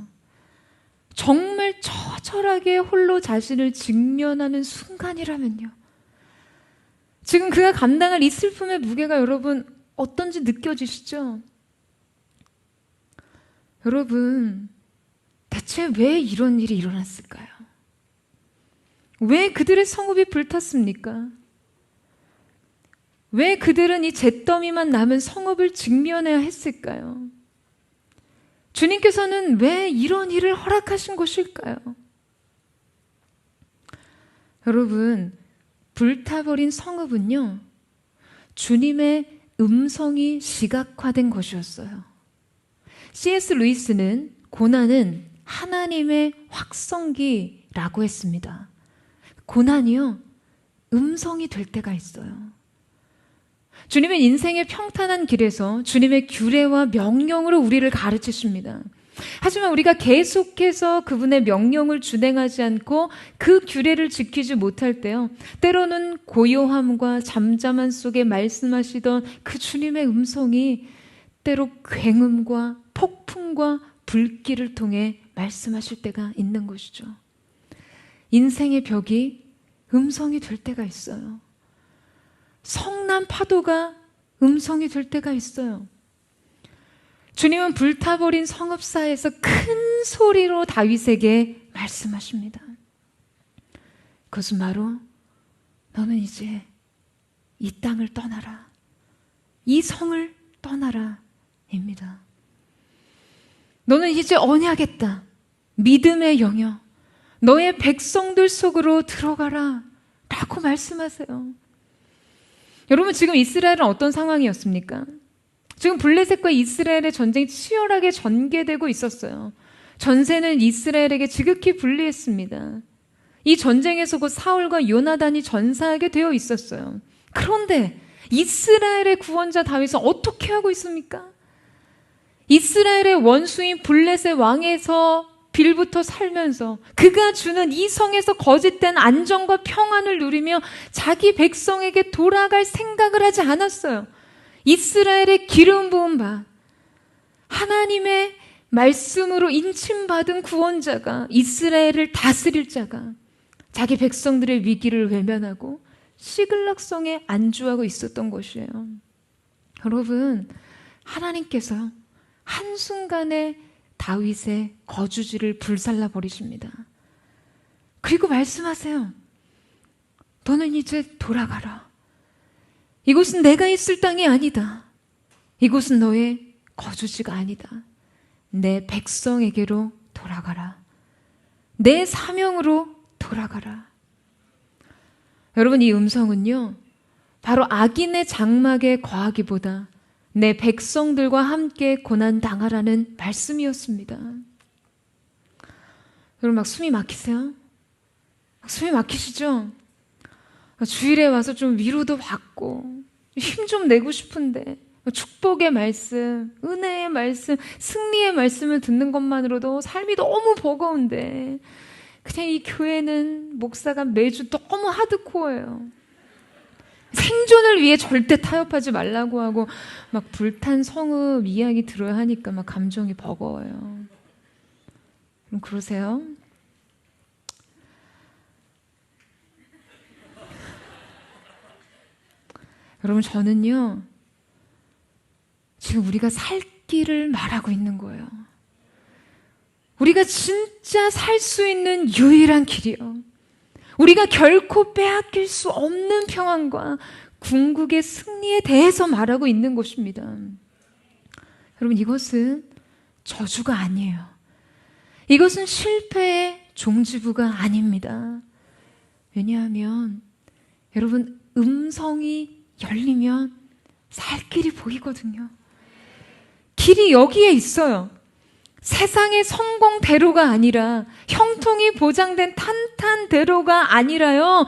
[SPEAKER 4] 정말 처절하게 홀로 자신을 직면하는 순간이라면요, 지금 그가 감당할 이 슬픔의 무게가 여러분 어떤지 느껴지시죠? 여러분, 대체 왜 이런 일이 일어났을까요? 왜 그들의 성읍이 불탔습니까? 왜 그들은 이 잿더미만 남은 성읍을 직면해야 했을까요? 주님께서는 왜 이런 일을 허락하신 것일까요? 여러분, 불타버린 성읍은요, 주님의 음성이 시각화된 것이었어요. C.S. 루이스는 고난은 하나님의 확성기라고 했습니다. 고난이요, 음성이 될 때가 있어요. 주님은 인생의 평탄한 길에서 주님의 규례와 명령으로 우리를 가르치십니다. 하지만 우리가 계속해서 그분의 명령을 준행하지 않고 그 규례를 지키지 못할 때요, 때로는 고요함과 잠잠한 속에 말씀하시던 그 주님의 음성이 때로 굉음과 폭풍과 불길을 통해 말씀하실 때가 있는 것이죠. 인생의 벽이 음성이 될 때가 있어요. 성난 파도가 음성이 될 때가 있어요. 주님은 불타버린 성읍사에서 큰 소리로 다윗에게 말씀하십니다. 그것은 바로 너는 이제 이 땅을 떠나라, 이 성을 떠나라 입니다. 너는 이제 언약했다, 믿음의 영역, 너의 백성들 속으로 들어가라 라고 말씀하세요. 여러분, 지금 이스라엘은 어떤 상황이었습니까? 지금 블레셋과 이스라엘의 전쟁이 치열하게 전개되고 있었어요. 전세는 이스라엘에게 지극히 불리했습니다. 이 전쟁에서 곧 사울과 요나단이 전사하게 되어 있었어요. 그런데 이스라엘의 구원자 다윗은 어떻게 하고 있습니까? 이스라엘의 원수인 블레셋 왕에서 빌부터 살면서 그가 주는 이 성에서 거짓된 안정과 평안을 누리며 자기 백성에게 돌아갈 생각을 하지 않았어요. 이스라엘의 기름 부음 바 하나님의 말씀으로 인침받은 구원자가, 이스라엘을 다스릴 자가 자기 백성들의 위기를 외면하고 시글락성에 안주하고 있었던 것이에요. 여러분, 하나님께서 한순간에 다윗의 거주지를 불살라 버리십니다. 그리고 말씀하세요. 너는 이제 돌아가라. 이곳은 내가 있을 땅이 아니다. 이곳은 너의 거주지가 아니다. 내 백성에게로 돌아가라. 내 사명으로 돌아가라. 여러분, 이 음성은요, 바로 악인의 장막에 거하기보다 내 백성들과 함께 고난당하라는 말씀이었습니다. 여러분, 막 숨이 막히세요? 숨이 막히시죠? 주일에 와서 좀 위로도 받고 힘 좀 내고 싶은데 축복의 말씀, 은혜의 말씀, 승리의 말씀을 듣는 것만으로도 삶이 너무 버거운데 그냥 이 교회는 목사가 매주 너무 하드코어예요. 생존을 위해 절대 타협하지 말라고 하고 막 불탄 성읍 이야기 들어야 하니까 막 감정이 버거워요. 그럼 그러세요? 여러분, 저는요, 지금 우리가 살 길을 말하고 있는 거예요. 우리가 진짜 살 수 있는 유일한 길이요, 우리가 결코 빼앗길 수 없는 평안과 궁극의 승리에 대해서 말하고 있는 것입니다. 여러분, 이것은 저주가 아니에요. 이것은 실패의 종지부가 아닙니다. 왜냐하면 여러분, 음성이 열리면 살 길이 보이거든요. 길이 여기에 있어요. 세상의 성공대로가 아니라, 형통이 보장된 탄탄대로가 아니라요,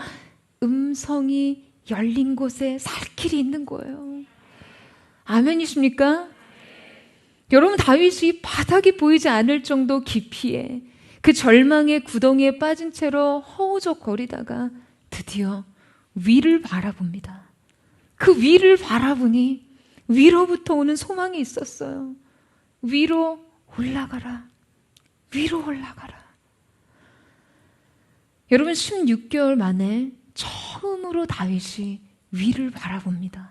[SPEAKER 4] 음성이 열린 곳에 살 길이 있는 거예요. 아멘이십니까? 여러분, 다윗이 바닥이 보이지 않을 정도 깊이에 그 절망의 구덩이에 빠진 채로 허우적거리다가 드디어 위를 바라봅니다. 그 위를 바라보니 위로부터 오는 소망이 있었어요. 위로 올라가라. 위로 올라가라. 여러분, 16개월 만에 처음으로 다윗이 위를 바라봅니다.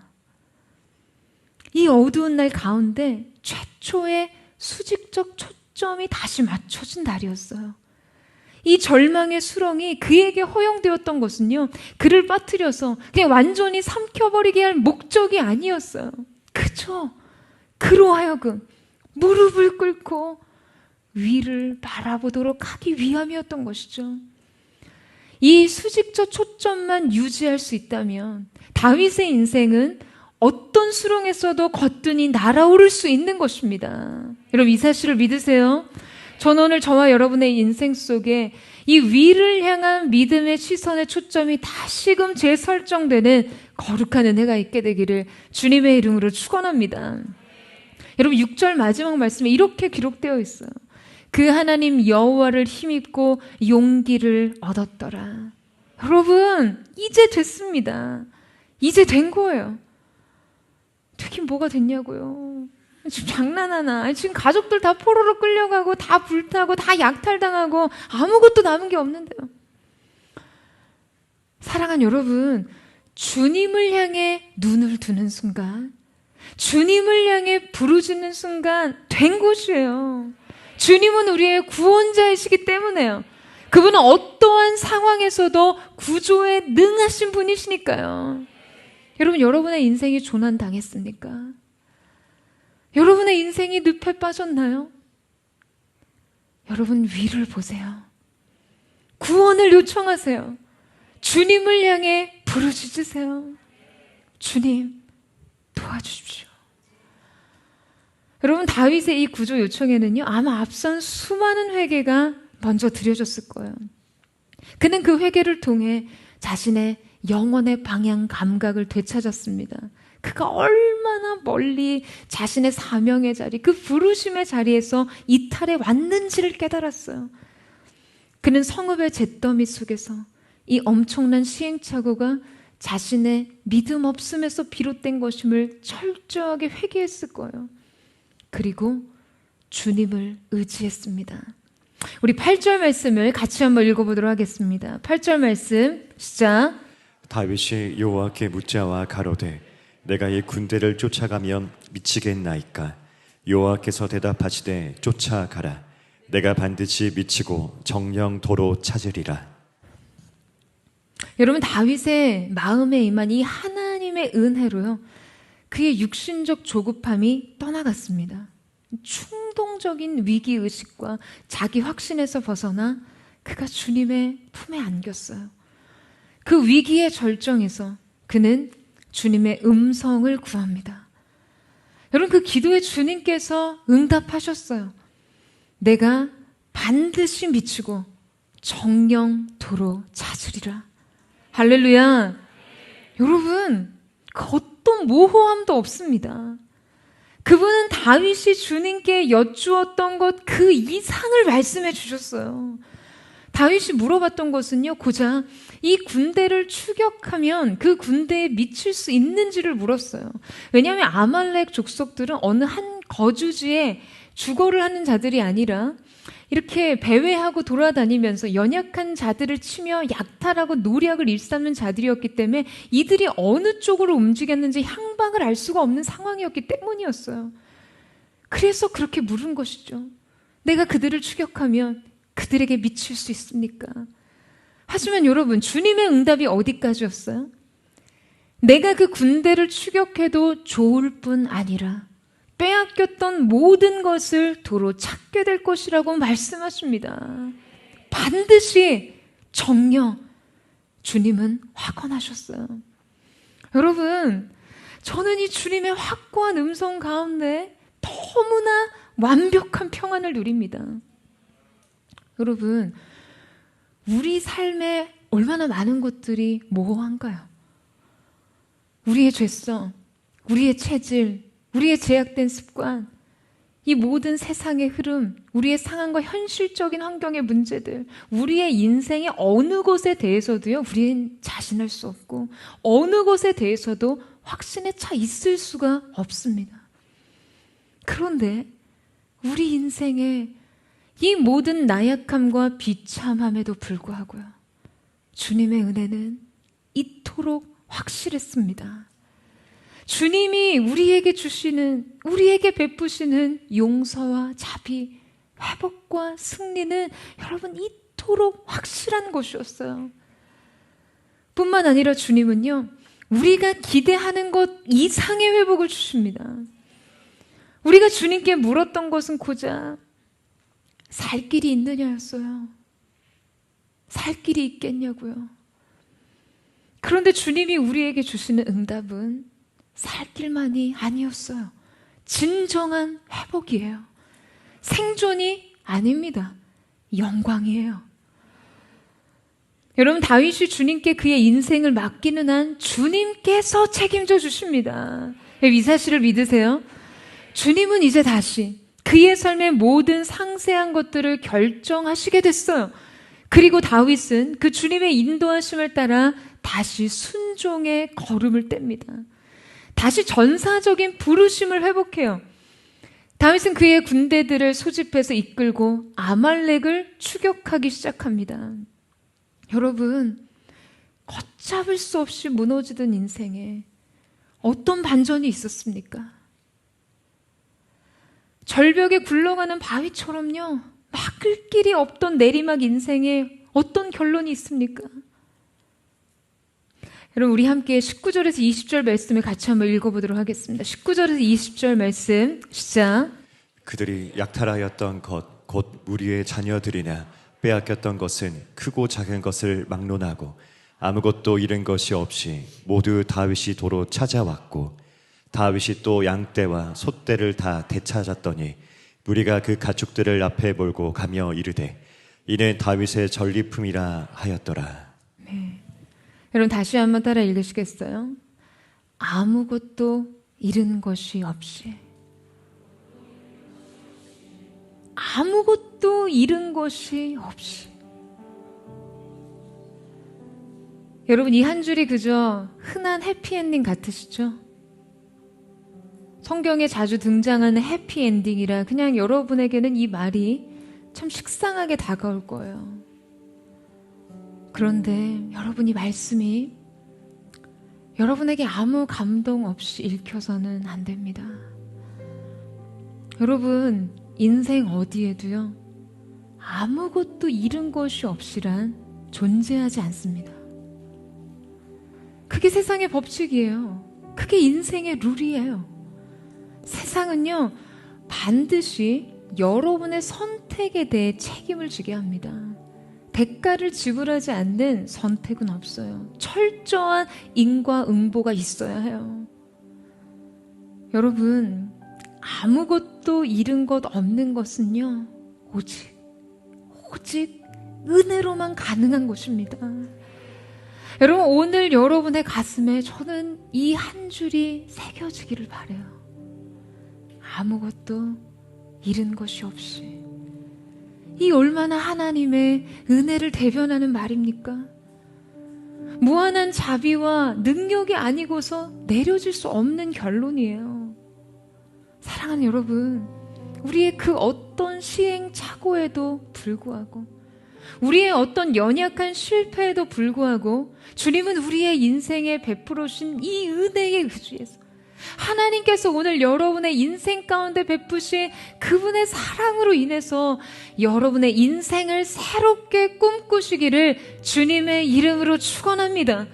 [SPEAKER 4] 이 어두운 날 가운데 최초의 수직적 초점이 다시 맞춰진 날이었어요. 이 절망의 수렁이 그에게 허용되었던 것은요, 그를 빠뜨려서 그냥 완전히 삼켜버리게 할 목적이 아니었어요. 그저 그로 하여금 무릎을 꿇고 위를 바라보도록 하기 위함이었던 것이죠. 이 수직적 초점만 유지할 수 있다면 다윗의 인생은 어떤 수렁에서도 거뜬히 날아오를 수 있는 것입니다. 여러분, 이 사실을 믿으세요? 저는 오늘 저와 여러분의 인생 속에 이 위를 향한 믿음의 시선의 초점이 다시금 재설정되는 거룩한 은혜가 있게 되기를 주님의 이름으로 축원합니다. 여러분, 6절 마지막 말씀에 이렇게 기록되어 있어요. 그 하나님 여호와를 힘입고 용기를 얻었더라. 여러분, 이제 됐습니다. 이제 된 거예요. 되긴 뭐가 됐냐고요. 지금 장난하나? 아니, 지금 가족들 다 포로로 끌려가고 다 불타고 다 약탈당하고 아무것도 남은 게 없는데요. 사랑하는 여러분, 주님을 향해 눈을 두는 순간, 주님을 향해 부르짖는 순간 된 것이에요. 주님은 우리의 구원자이시기 때문에요. 그분은 어떠한 상황에서도 구조에 능하신 분이시니까요. 여러분, 여러분의 인생이 조난당했습니까? 여러분의 인생이 늪에 빠졌나요? 여러분, 위를 보세요. 구원을 요청하세요. 주님을 향해 부르짖으세요. 주님, 도와주십시오. 여러분, 다윗의 이 구조 요청에는요, 아마 앞선 수많은 회개가 먼저 드려졌을 거예요. 그는 그 회개를 통해 자신의 영혼의 방향 감각을 되찾았습니다. 그가 얼마나 멀리 자신의 사명의 자리, 그 부르심의 자리에서 이탈해 왔는지를 깨달았어요. 그는 성읍의 잿더미 속에서 이 엄청난 시행착오가 자신의 믿음 없음에서 비롯된 것임을 철저하게 회개했을 거예요. 그리고 주님을 의지했습니다. 우리 8절 말씀을 같이 한번 읽어보도록 하겠습니다. 8절 말씀 시작.
[SPEAKER 5] 다윗이 여호와께 묻자와 가로되 내가 이 군대를 쫓아가면 미치겠나이까? 여호와께서 대답하시되 쫓아가라. 내가 반드시 미치고 정령 도로 찾으리라.
[SPEAKER 4] 여러분, 다윗의 마음에 임한 이 하나님의 은혜로요, 그의 육신적 조급함이 떠나갔습니다. 충동적인 위기의식과 자기 확신에서 벗어나 그가 주님의 품에 안겼어요. 그 위기의 절정에서 그는 주님의 음성을 구합니다. 여러분, 그 기도에 주님께서 응답하셨어요. 내가 반드시 미치고 정령 도로 찾으리라. 할렐루야. 여러분, 그 어떤 모호함도 없습니다. 그분은 다윗이 주님께 여쭈었던 것 그 이상을 말씀해 주셨어요. 다윗이 물어봤던 것은요, 고작 이 군대를 추격하면 그 군대에 미칠 수 있는지를 물었어요. 왜냐하면 아말렉 족속들은 어느 한 거주지에 주거를 하는 자들이 아니라 이렇게 배회하고 돌아다니면서 연약한 자들을 치며 약탈하고 노략을 일삼는 자들이었기 때문에 이들이 어느 쪽으로 움직였는지 향방을 알 수가 없는 상황이었기 때문이었어요. 그래서 그렇게 물은 것이죠. 내가 그들을 추격하면 그들에게 미칠 수 있습니까? 하지만 여러분, 주님의 응답이 어디까지였어요? 내가 그 군대를 추격해도 좋을 뿐 아니라 빼앗겼던 모든 것을 도로 찾게 될 것이라고 말씀하십니다. 반드시 정녕 주님은 확언하셨어요. 여러분, 저는 이 주님의 확고한 음성 가운데 너무나 완벽한 평안을 누립니다. 여러분, 우리 삶에 얼마나 많은 것들이 모호한가요? 우리의 죄성, 우리의 체질, 우리의 제약된 습관, 이 모든 세상의 흐름, 우리의 상황과 현실적인 환경의 문제들, 우리의 인생의 어느 것에 대해서도요, 우리는 자신할 수 없고 어느 것에 대해서도 확신에 차 있을 수가 없습니다. 그런데 우리 인생에 이 모든 나약함과 비참함에도 불구하고요, 주님의 은혜는 이토록 확실했습니다. 주님이 우리에게 주시는, 우리에게 베푸시는 용서와 자비, 회복과 승리는 여러분 이토록 확실한 것이었어요. 뿐만 아니라 주님은요, 우리가 기대하는 것 이상의 회복을 주십니다. 우리가 주님께 물었던 것은 고작 살 길이 있느냐였어요. 살 길이 있겠냐고요. 그런데 주님이 우리에게 주시는 응답은 살 길만이 아니었어요. 진정한 회복이에요. 생존이 아닙니다. 영광이에요. 여러분, 다윗이 주님께 그의 인생을 맡기는 한 주님께서 책임져 주십니다. 이 사실을 믿으세요? 주님은 이제 다시 그의 삶의 모든 상세한 것들을 결정하시게 됐어요. 그리고 다윗은 그 주님의 인도하심을 따라 다시 순종의 걸음을 뗍니다. 다시 전사적인 부르심을 회복해요. 다윗은 그의 군대들을 소집해서 이끌고 아말렉을 추격하기 시작합니다. 여러분, 걷잡을 수 없이 무너지던 인생에 어떤 반전이 있었습니까? 절벽에 굴러가는 바위처럼요, 막을 길이 없던 내리막 인생에 어떤 결론이 있습니까? 여러분, 우리 함께 19절에서 20절 말씀을 같이 한번 읽어보도록 하겠습니다. 19절에서 20절 말씀 시작.
[SPEAKER 5] 그들이 약탈하였던 것, 곧 우리의 자녀들이나 빼앗겼던 것은 크고 작은 것을 막론하고 아무것도 잃은 것이 없이 모두 다윗이 도로 찾아왔고, 다윗이 또 양떼와 소떼를 다 되찾았더니 무리가 그 가축들을 앞에 몰고 가며 이르되 이는 다윗의 전리품이라 하였더라.
[SPEAKER 4] 네. 여러분, 다시 한번 따라 읽으시겠어요? 아무것도 잃은 것이 없이, 아무것도 잃은 것이 없이. 여러분, 이 한 줄이 그저 흔한 해피엔딩 같으시죠? 성경에 자주 등장하는 해피엔딩이라 그냥 여러분에게는 이 말이 참 식상하게 다가올 거예요. 그런데 여러분, 이 말씀이 여러분에게 아무 감동 없이 읽혀서는 안 됩니다. 여러분, 인생 어디에도요, 아무것도 잃은 것이 없이란 존재하지 않습니다. 그게 세상의 법칙이에요. 그게 인생의 룰이에요. 세상은요, 반드시 여러분의 선택에 대해 책임을 지게 합니다. 대가를 지불하지 않는 선택은 없어요. 철저한 인과응보가 있어야 해요. 여러분, 아무것도 잃은 것 없는 것은요, 오직 은혜로만 가능한 것입니다. 여러분, 오늘 여러분의 가슴에 저는 이 한 줄이 새겨지기를 바라요. 아무것도 잃은 것이 없이. 이 얼마나 하나님의 은혜를 대변하는 말입니까? 무한한 자비와 능력이 아니고서 내려질 수 없는 결론이에요. 사랑하는 여러분, 우리의 그 어떤 시행착오에도 불구하고, 우리의 어떤 연약한 실패에도 불구하고 주님은 우리의 인생에 베풀어 주신 이 은혜의 의지에서 하나님께서 오늘 여러분의 인생 가운데 베푸신 그분의 사랑으로 인해서 여러분의 인생을 새롭게 꿈꾸시기를 주님의 이름으로 축원합니다.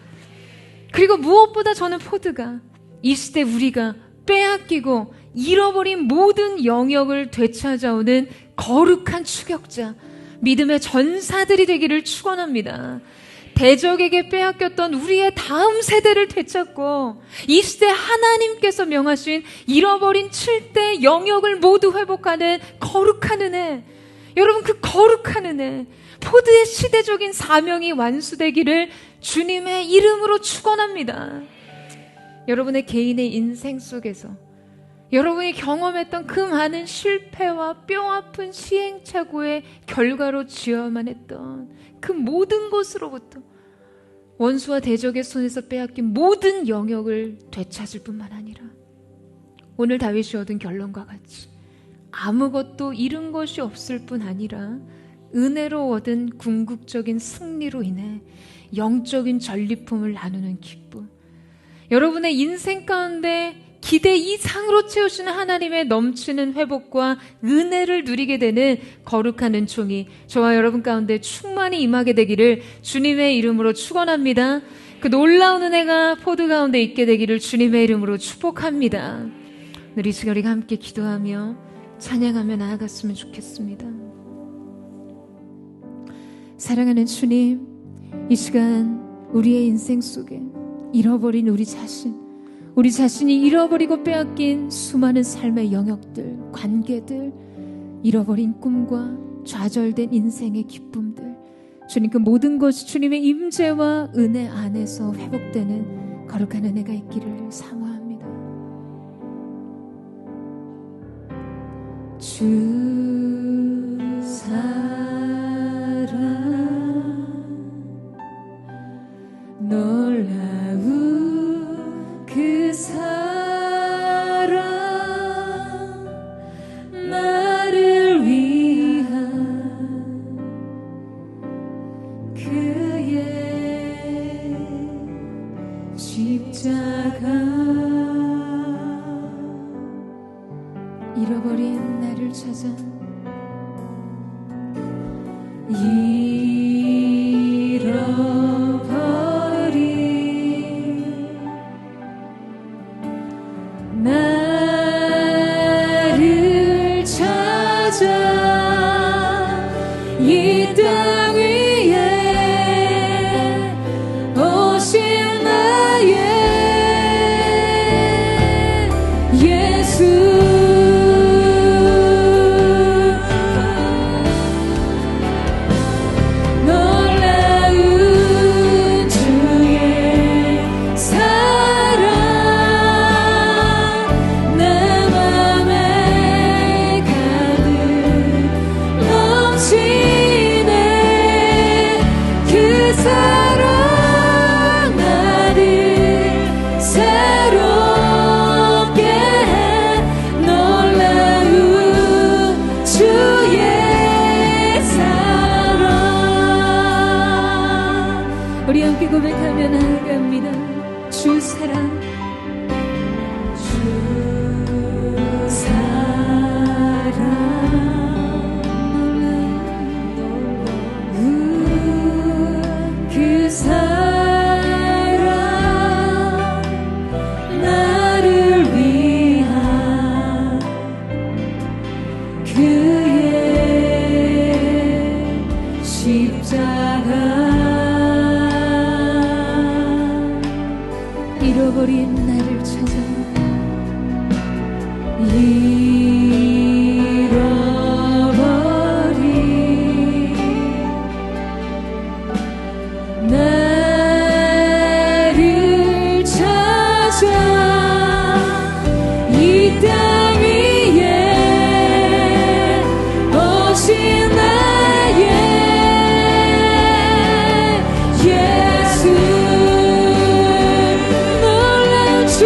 [SPEAKER 4] 그리고 무엇보다 저는 포드가 이 시대 우리가 빼앗기고 잃어버린 모든 영역을 되찾아오는 거룩한 추격자, 믿음의 전사들이 되기를 축원합니다. 대적에게 빼앗겼던 우리의 다음 세대를 되찾고 이 시대 하나님께서 명하신 잃어버린 7대 영역을 모두 회복하는 거룩한 은혜, 여러분, 그 거룩한 은혜, 포드의 시대적인 사명이 완수되기를 주님의 이름으로 축원합니다. 여러분의 개인의 인생 속에서 여러분이 경험했던 그 많은 실패와 뼈아픈 시행착오의 결과로 지어야만 했던 그 모든 것으로부터 원수와 대적의 손에서 빼앗긴 모든 영역을 되찾을 뿐만 아니라 오늘 다윗이 얻은 결론과 같이 아무것도 잃은 것이 없을 뿐 아니라 은혜로 얻은 궁극적인 승리로 인해 영적인 전리품을 나누는 기쁨, 여러분의 인생 가운데 기대 이상으로 채우시는 하나님의 넘치는 회복과 은혜를 누리게 되는 거룩한 은총이 저와 여러분 가운데 충만히 임하게 되기를 주님의 이름으로 축원합니다. 그 놀라운 은혜가 포드 가운데 있게 되기를 주님의 이름으로 축복합니다. 오늘 이 시간 우리가 함께 기도하며 찬양하며 나아갔으면 좋겠습니다. 사랑하는 주님, 이 시간 우리의 인생 속에 잃어버린 우리 자신이 잃어버리고 빼앗긴 수많은 삶의 영역들, 관계들, 잃어버린 꿈과 좌절된 인생의 기쁨들, 주님 그 모든 것이 주님의 임재와 은혜 안에서 회복되는 거룩한 은혜가 있기를 사모합니다. 주 사랑 놀라운 그 사랑 나를 위한 그의 십자가 잃어버린 나를 찾아 나를 찾아 이 땅 위에 오신 나의 예수 놀라운 주의 사랑 내 맘에 가득 넘치네 그 사랑 나를 새롭게 해 놀라운 주의 사랑 우리 함께 고백하며 나아갑니다. 주 사랑 주 사랑 그 사랑 나를 위한 그의 십자가 잃어버린 나를 찾아 잃어버린 나를 찾아 이 땅 위에 오신 나의 예수 놀라운 주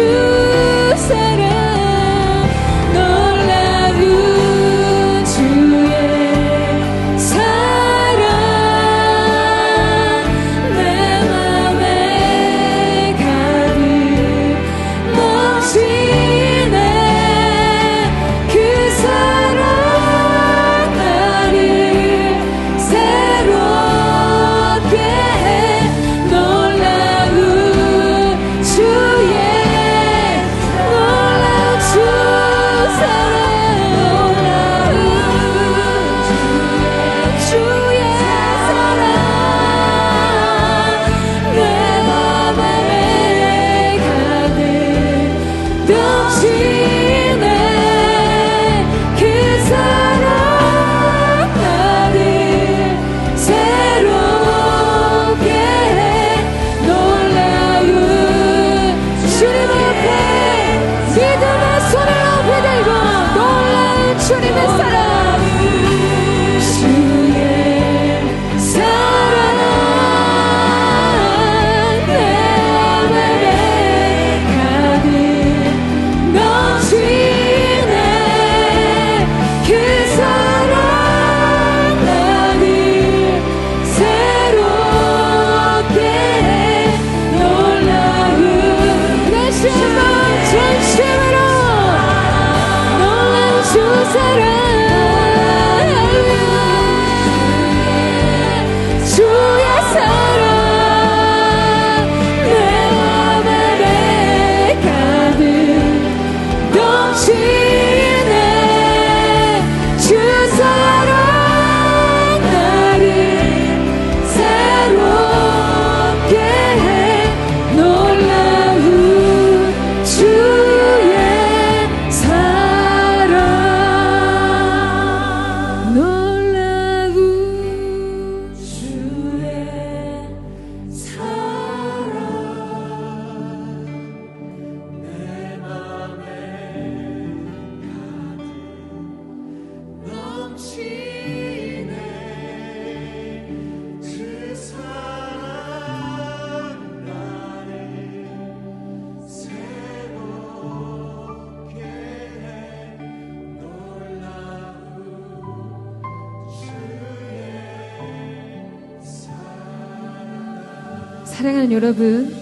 [SPEAKER 4] 사랑하는 여러분,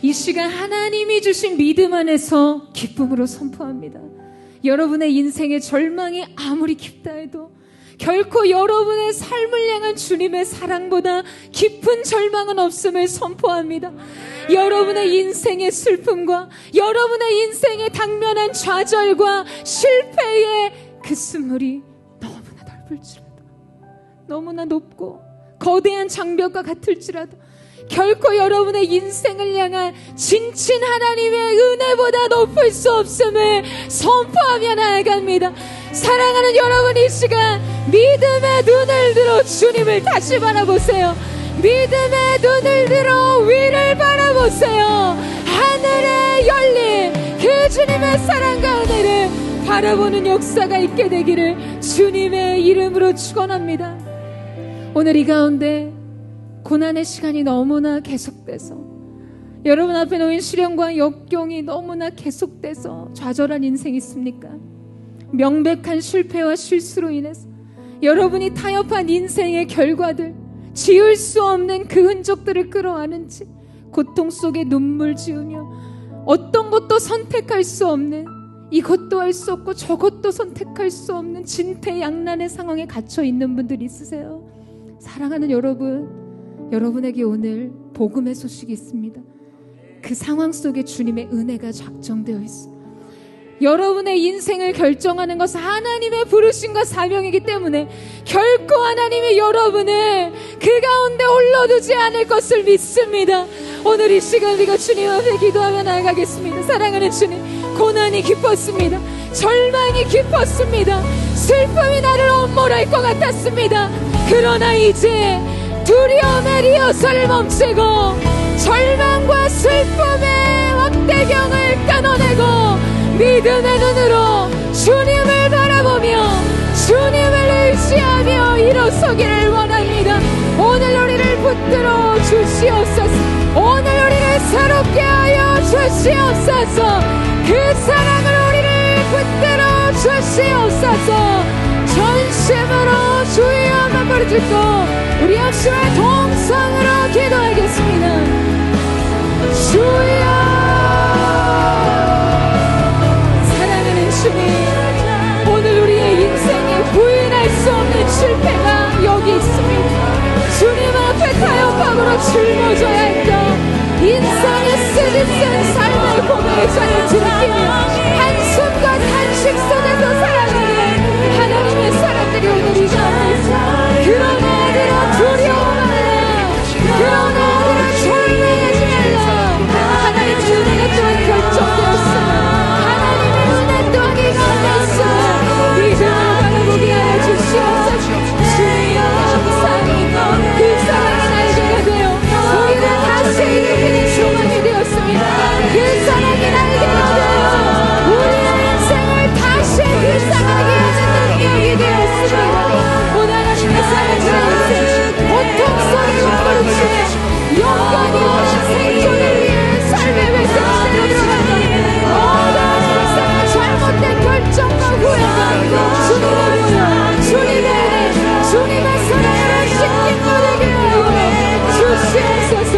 [SPEAKER 4] 이 시간 하나님이 주신 믿음 안에서 기쁨으로 선포합니다. 여러분의 인생의 절망이 아무리 깊다 해도 결코 여러분의 삶을 향한 주님의 사랑보다 깊은 절망은 없음을 선포합니다. 여러분의 인생의 슬픔과 여러분의 인생에 당면한 좌절과 실패의 그 스물이 너무나 넓을지라도, 너무나 높고 거대한 장벽과 같을지라도 결코 여러분의 인생을 향한 진친 하나님의 은혜보다 높을 수 없음을 선포하며 나아갑니다. 사랑하는 여러분, 이 시간 믿음의 눈을 들어 주님을 다시 바라보세요. 믿음의 눈을 들어 위를 바라보세요. 하늘에 열린 그 주님의 사랑과 은혜를 바라보는 역사가 있게 되기를 주님의 이름으로 축원합니다. 오늘 이 가운데 고난의 시간이 너무나 계속돼서, 여러분 앞에 놓인 시련과 역경이 너무나 계속돼서 좌절한 인생 있습니까? 명백한 실패와 실수로 인해서 여러분이 타협한 인생의 결과들, 지울 수 없는 그 흔적들을 끌어안은 채 고통 속에 눈물 지으며 어떤 것도 선택할 수 없는, 이것도 할 수 없고 저것도 선택할 수 없는 진퇴양난의 상황에 갇혀 있는 분들이 있으세요. 사랑하는 여러분, 여러분에게 오늘 복음의 소식이 있습니다. 그 상황 속에 주님의 은혜가 작정되어 있어. 여러분의 인생을 결정하는 것은 하나님의 부르심과 사명이기 때문에 결코 하나님이 여러분을 그 가운데 홀로두지 않을 것을 믿습니다. 오늘 이 시간 우리가 주님 앞에 기도하며 나아가겠습니다. 사랑하는 주님, 고난이 깊었습니다. 절망이 깊었습니다. 슬픔이 나를 엄몰할 것 같았습니다. 그러나 이제 두려움의 리허설을 멈추고 절망과 슬픔의 막대병을 끊어내고 믿음의 눈으로 주님을 바라보며 주님을 의지하며 일어서기를 원합니다. 오늘 우리를 붙들어 주시옵소서. 오늘 우리를 새롭게 하여 주시옵소서. 그 사랑으로 우리를 붙들어 주시옵소서. 전심으로 주의 이름을 부르짖고 우리 합심의 동성으로 기도하겠습니다. 주여, 사랑하는 주님, 오늘 우리의 인생에 부인할 수 없는 실패가 여기 있습니다. 주님 앞에 타협함으로 짊어져야 했던 인생의 쓰디쓴 삶의 고백을 들이키며 한숨과 탄식 속에서 살아가는 하나님의 사람들이 오늘 이 가운데 있습니다. 그러나 그런 두려움 말라, 그러나 그런 절망하지 말라. 하나님의 은혜가 또한 결정되었습니다. 하나님의 은혜 또한 이 가운데 있습니다. 믿음을 바라보게 하여 주시옵소서. 주여, 감사합니다. 그 사랑이 날개가 되어 우리를 다시 일으키는 소망이 되었습니다. 그 사랑이 날개가 되어 우리의 인생을 다시 불쌍하게 하는 능력이 되었습니다. 오늘 하나님의 사랑을 고통 속에 몸부림치며 영원히 오는 생존을 위해 삶의 외생시대로 들어간다. 모든 불쌍한 잘못된 결정과 후회가 주님의 보여 주님의 은혜, 주님의 사랑으로 씻긴 모두에게 하여 주시옵소서.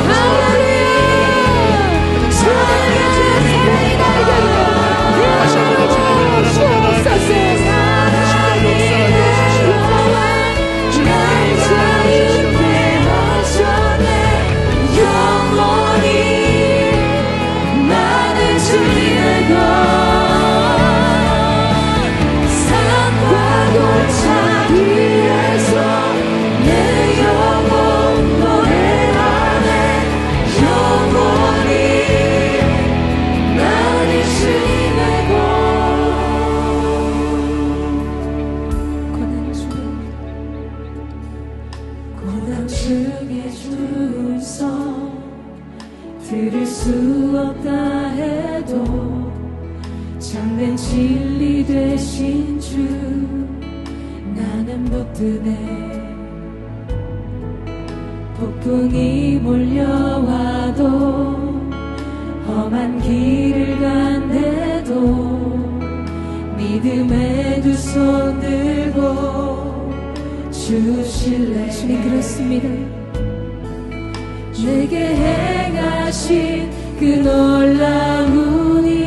[SPEAKER 4] 할렐루야. 주님의 사랑이 날개 되어 주옵소서.
[SPEAKER 6] 들을 수 없다 해도 참된 진리 되신 주 나는 붙드네. 폭풍이 몰려와도 험한 길을 간대도 믿음의 두 손 들고 주실래.
[SPEAKER 4] 주님, 그렇습니다.
[SPEAKER 6] 내게 행하신 그 놀라운 일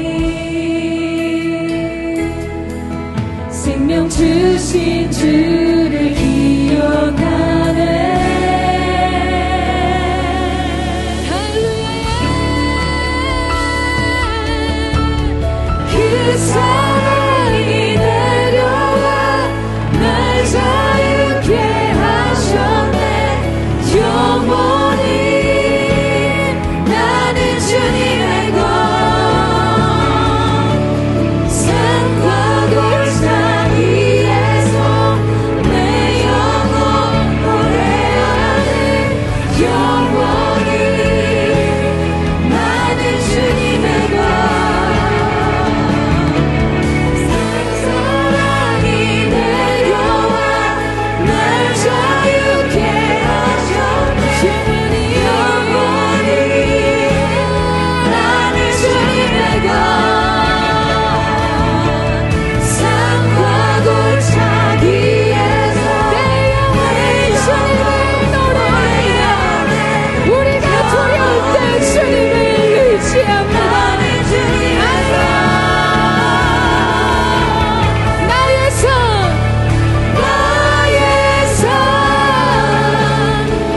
[SPEAKER 6] 생명 주신 주를 기억하네 그 사랑이 내려와 날 자유케 하셨네 영원히 나는 주님의 것 산과 골짜기에서 내 영혼 노래하네 영원히 나는 주님의 것 사랑이 내려와 날 자유케 하셨네 영원히 나는 주님의 것 산과 골짜기에서 내 주님을 노래하네 우리가 두려울 때 주님을 의지합니다 나의 삶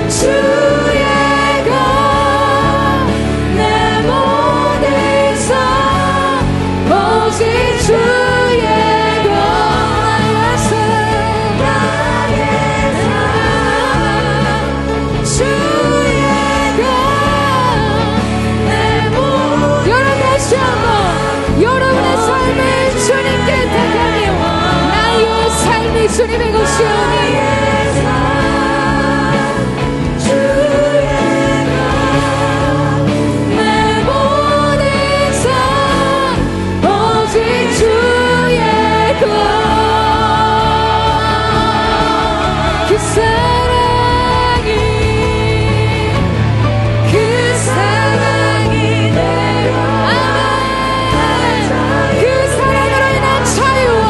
[SPEAKER 6] 주의 것 내 모든 삶 오직 주의 것 나의 삶 주의 것 내 모든 여러분 다시 한번 여러분의 삶을 주님께 택하며 나의 삶이 주님의 것이오니 내 모든 삶 오직 주의 것 그 사랑이 내려와 그 사랑으로 인한 자유와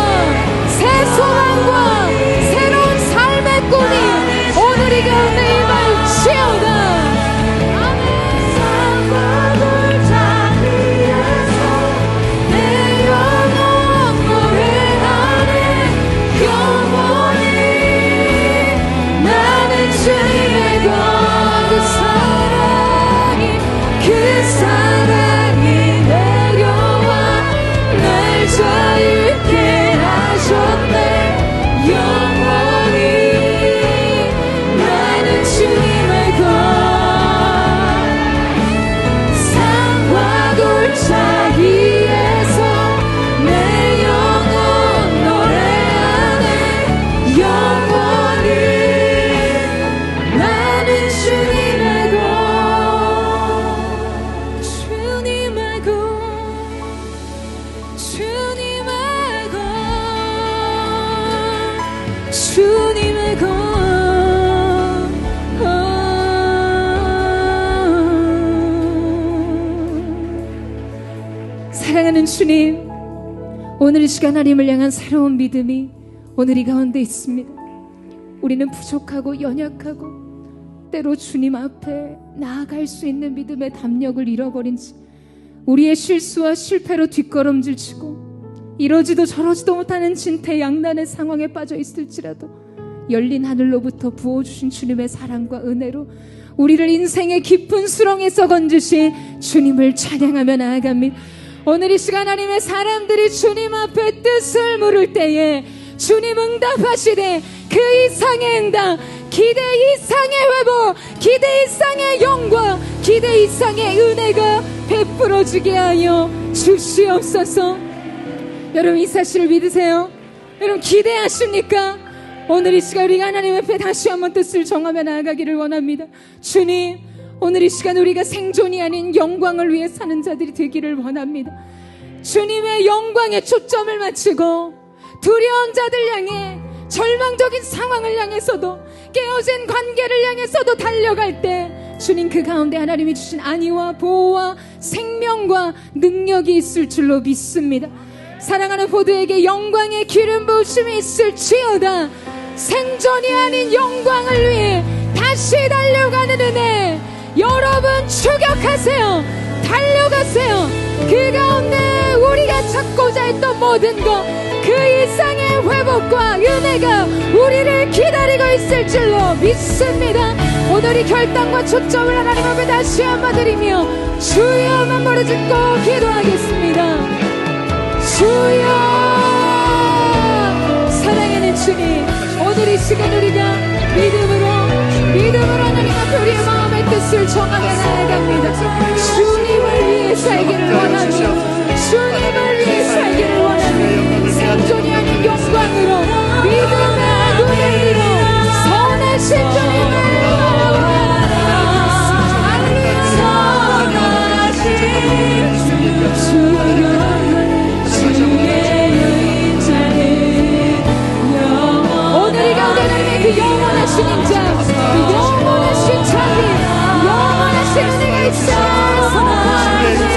[SPEAKER 6] 새 소망과 새로운 삶의 꿈이 오늘 이 가운데 임할지어다 산과 골짜기에서 내 영혼 노래하네 영원히 나는 주님의 것 그 사랑이 내려와 날 자유케 하셨네 영원히 나는 주님의 것 산과 골짜기에서 내 영혼 노래하네 영원히 나는 주님의 것 주님의 것 주님의 것 주님의 것 사랑하는 주님 오늘 이 시간 하나님을 향한 새로운 믿음이 오늘 이 가운데 있습니다 우리는 부족하고 연약하고 때로 주님 앞에 나아갈 수 있는 믿음의 담력을 잃어버린 채 우리의 실수와 실패로 뒷걸음질 치고 이러지도 저러지도 못하는 진퇴양난의 상황에 빠져 있을지라도 열린 하늘로부터 부어주신 주님의 사랑과 은혜로 우리를 인생의 깊은 수렁에서 건지신 주님을 찬양하며 나아갑니다. 오늘 이 시간 하나님의 사람들이 주님 앞에 뜻을 물을 때에 주님 응답하시되 그 이상의 응답, 기대 이상의 회복, 기대 이상의 영광, 기대 이상의 은혜가 베풀어지게 하여 주시옵소서. 여러분 이 사실을 믿으세요? 여러분 기대하십니까? 오늘 이 시간 우리가 하나님 앞에 다시 한번 뜻을 정하며 나아가기를 원합니다. 주님, 오늘 이 시간 우리가 생존이 아닌 영광을 위해 사는 자들이 되기를 원합니다. 주님의 영광에 초점을 맞추고 두려운 자들 향해, 절망적인 상황을 향해서도, 깨어진 관계를 향해서도 달려갈 때 주님 그 가운데 하나님이 주신 안위와 보호와 생명과 능력이 있을 줄로 믿습니다. 사랑하는 포도에게 영광의 기름 부으심이 있을지어다. 생존이 아닌 영광을 위해 다시 달려가는 은혜, 여러분 추격하세요. 달려가세요. 그 가운데 우리가 찾고자 했던 모든 것, 그 이상의 회복과 은혜가 우리를 기다리고 있을 줄로 믿습니다. 오늘 이 결단과 초점을 하나님 앞에 다시 한번 드리며 주여만 부르짖고 기도하겠습니다. 주여, 사랑하는 주님, 오늘 이 시간 우리가 믿음으로 하나님 앞에 우리의 마음의 뜻을 정하며 나아갑니다. 주님을 위해 살기를 원합니다. 주님을 위해 살기를 원합니다. 생존이 아닌 영광으로 믿음의 눈을 들어 선하신 주님을 오늘 이 가운데 하나님의 그 영원하신 인자, 그 영원하신 자비, 영원하신 은혜가 있어 선포하시.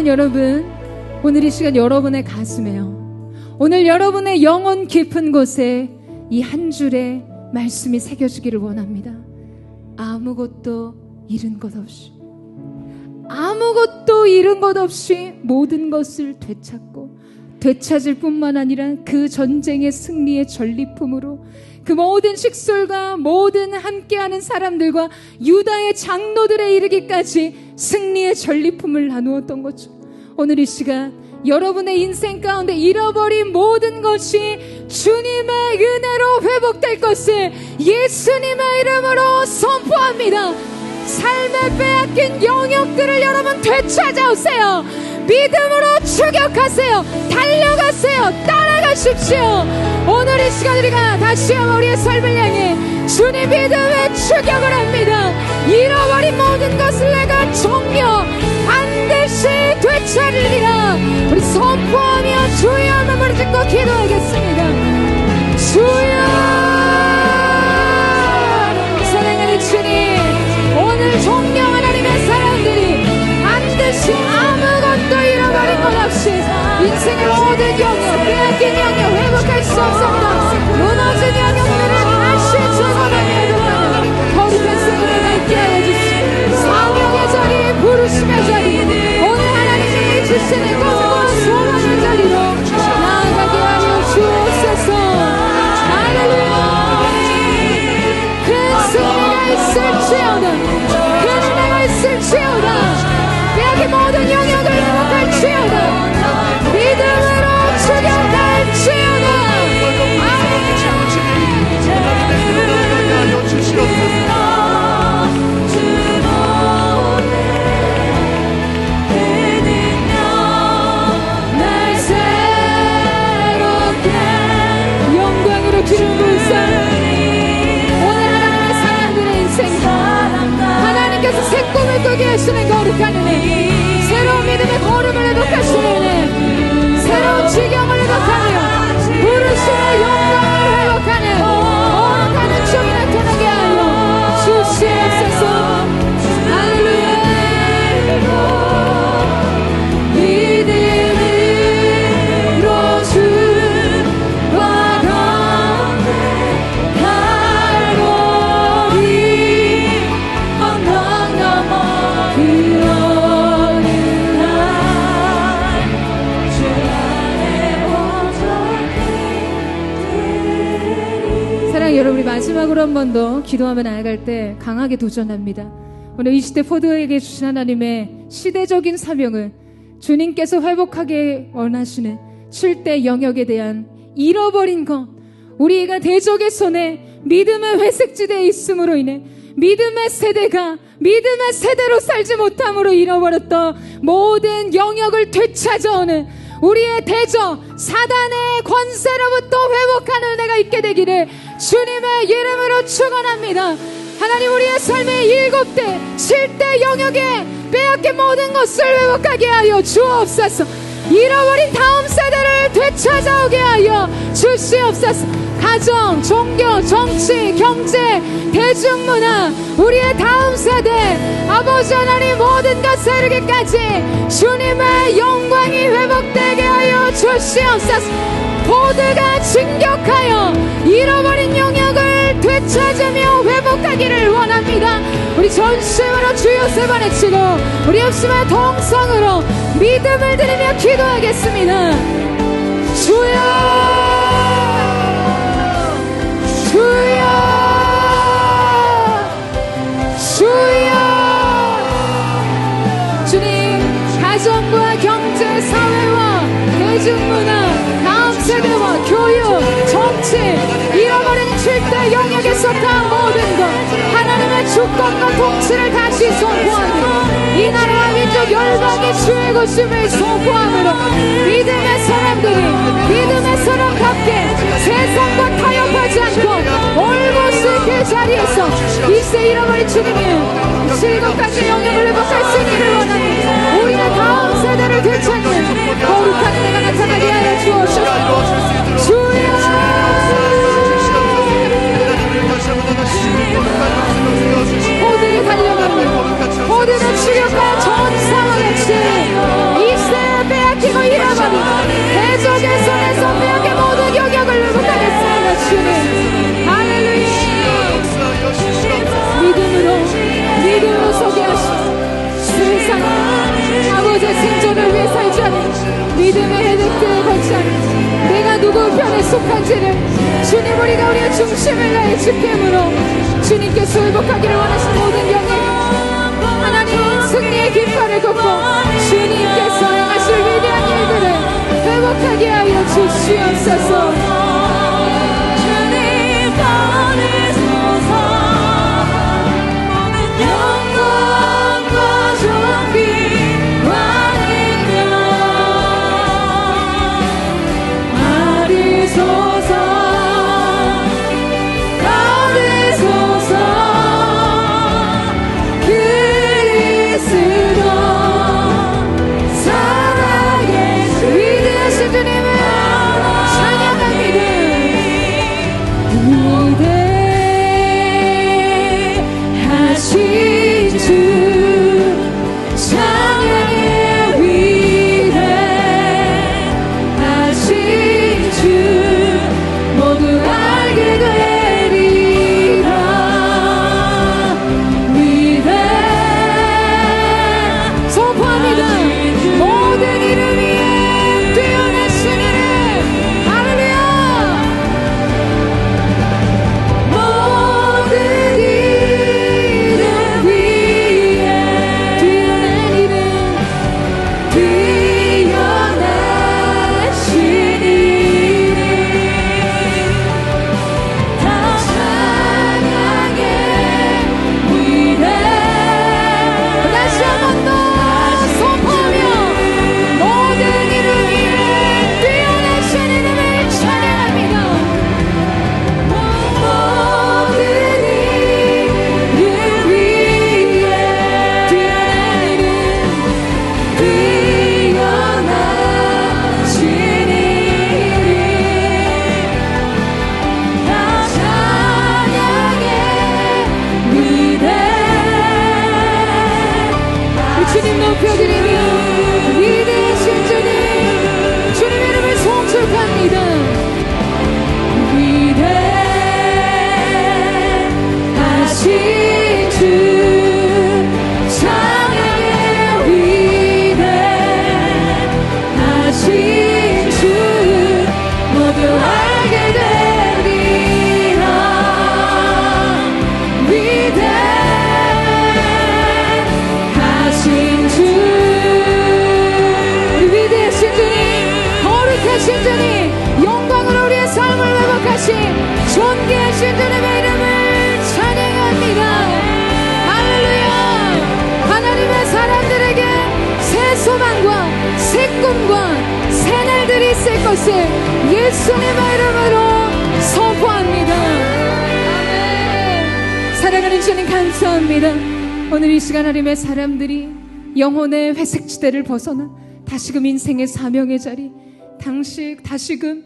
[SPEAKER 6] 여러분, 오늘 이 시간 여러분의 가슴에요, 오늘 여러분의 영혼 깊은 곳에 이 한 줄의 말씀이 새겨지기를 원합니다. 아무것도 잃은 것 없이, 아무것도 잃은 것 없이 모든 것을 되찾고 되찾을 뿐만 아니라 그 전쟁의 승리의 전리품으로 그 모든 식솔과 모든 함께하는 사람들과 유다의 장로들에 이르기까지 승리의 전리품을 나누었던 거죠. 오늘 이 시간 여러분의 인생 가운데 잃어버린 모든 것이 주님의 은혜로 회복될 것을 예수님의 이름으로 선포합니다. 삶에 빼앗긴 영역들을 여러분 되찾아오세요. 믿음으로 추격하세요. 달려가세요. 따라가세요. 하십시오. 오늘 이 시간 우리가 다시 한번 우리의 삶을 향해 주님 믿음의 추격을 합니다. 잃어버린 모든 것을 내가 정녕 반드시 되찾으리라. 우리 선포하며 주여 하며 듣고 기도하겠습니다. 주여, 사랑하는 주님, 오늘 존경 하나님의 사람들이 반드시 아무것도 잃어버린 것 없이 인생의 모든 영역, 빼앗긴 영역 회복할 수 없습니다. 무너진 영역들을 다시 재건하며 거룩한 생명을 있게 하여 주시옵소서. 사명의 자리, 부르심의 자리, 오늘 하나님이 주시는 꿈과 소망의 자리로 나아가게 하여 주옵소서. 할렐루야. 큰 승리가 있을지어다, 큰 은혜가 있을지어다, 빼앗긴 모든 영역을 회복할지어다, 믿음으로 추격할지어다. 날 새롭게 영광으로 기름 부으사. 오늘 하나님의 사람들의 인생 하나님께서 새 꿈을 꾸게 하시는 거룩한 은혜, 새로운 믿음의 걸음을 회복하시는 은혜, 새로운 지경을 회복하며 부르심의 영광을 회복하는 거룩한 은총이 나타나게 하여 주시옵소서. 할렐루야. 믿음으로 주와 가운데 갈보리 언덕 넘어 그러는 날 주 안에 온전히. 사랑 여러분, 우리 마지막으로 한 번 더 기도하며 나아갈 때 강하게 도전합니다. 오늘 이 시대 포도에게 주신 하나님의 시대적인 사명을 주님께서 회복하게 원하시는 7대 영역에 대한 잃어버린 것, 우리가 대적의 손에 믿음의 회색지대에 있음으로 인해 믿음의 세대가 믿음의 세대로 살지 못함으로 잃어버렸던 모든 영역을 되찾아오는 우리의 대적 사단의 권세로부터 회복하는 은혜가 있게 되기를 주님의 이름으로 축원합니다. 하나님, 우리의 삶의 7대 7대 영역에 빼앗긴 모든 것을 회복하게 하여 주옵소서. 잃어버린 다음 세대를 되찾아오게 하여 주시옵소서. 가정, 종교, 정치, 경제, 대중문화, 우리의 다음 세대, 아버지 하나님 모든 것을 이루기까지 주님의 영광이 회복되게 하여 주시옵소서. 모두가 진격하여 잃어버린 영역을 되찾으며 회복하기를 원합니다. 우리 전심으로 주여 세 번 외치고 우리 없으면 동성으로 믿음을 드리며 기도하겠습니다. 주여, 주여, 주여. 주님, 가정과 경제, 사회와 대중문화, 다음 세대와 교육, 정치, 잃어버린 7대 영역에 속한 모든 것, 하나님의 주권과 통치를 다시 선포하며 이 나라와 민족 열방의 주의 것임을 선포함으로 믿음의 사람들이 믿음의 사람답게 세상과 타협하지 않고 올곧이 그 자리에서 이세 잃어버린 주님이 7가지 영역을 회복할 수 있기를 원하니 우리의 다음 세대를 되찾는 거룩한 은혜가 나타나게 하여 주옵소서. 주여, 모두가 달려가며 모두가 추격하여 전사하겠지. 이 세대를 빼앗기고 잃어버린 대적의 손에서 빼앗긴 모든 영역을 회복하겠습니다. 주님, 할렐루야. 믿음으로 서게 하시고 세상 아버지의 생존을 위해 살지 않은 믿음의 해독들을 걷지 않은 내가 누구 편에 속한지를 주님, 우리가 우리의 중심을 다해 지킴으로 주님께서 회복하기를 원하시는 모든 영역, 하나님 승리의 깃발을 걷고 주님께서 행하실 위대한 일들을 회복하게 하여 주시옵소서. 마리 없이 존귀하신 주님의 이름을 찬양합니다. 할렐루야. 하나님의 사람들에게 새 소망과 새 꿈과 새 날들이 있을 것을 예수님의 이름으로 선포합니다. 아멘. 사랑하는 주님 감사합니다. 오늘 이 시간 하나님의 사람들이 영혼의 회색지대를 벗어나 다시금 인생의 사명의 자리, 다시금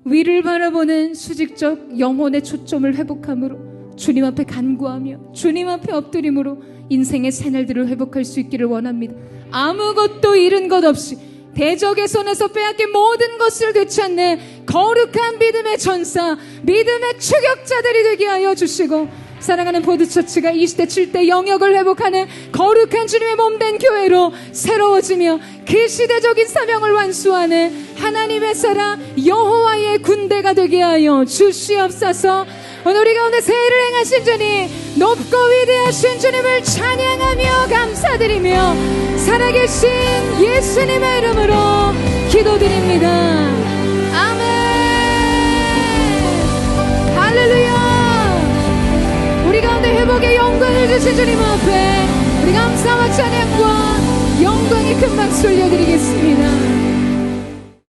[SPEAKER 6] 위를 바라보는 수직적 영혼의 초점을 회복함으로 주님 앞에 간구하며 주님 앞에 엎드림으로 인생의 새날들을 회복할 수 있기를 원합니다. 아무것도 잃은 것 없이 대적의 손에서 빼앗긴 모든 것을 되찾는 거룩한 믿음의 전사, 믿음의 추격자들이 되게 하여 주시고, 사랑하는 보드처치가 이 시대 7대 영역을 회복하는 거룩한 주님의 몸된 교회로 새로워지며 그 시대적인 사명을 완수하는 하나님의 사람 여호와의 군대가 되게 하여 주시옵소서. 오늘 우리 가운데 새 일을 행하신 주님, 높고 위대하신 주님을 찬양하며 감사드리며 살아계신 예수님의 이름으로 기도드립니다. 아멘. 할렐루야. 우리 가운데 회복의 영광을 주신 주님 앞에 우리 감사와 찬양과 영광의 큰 박수 올려드리겠습니다.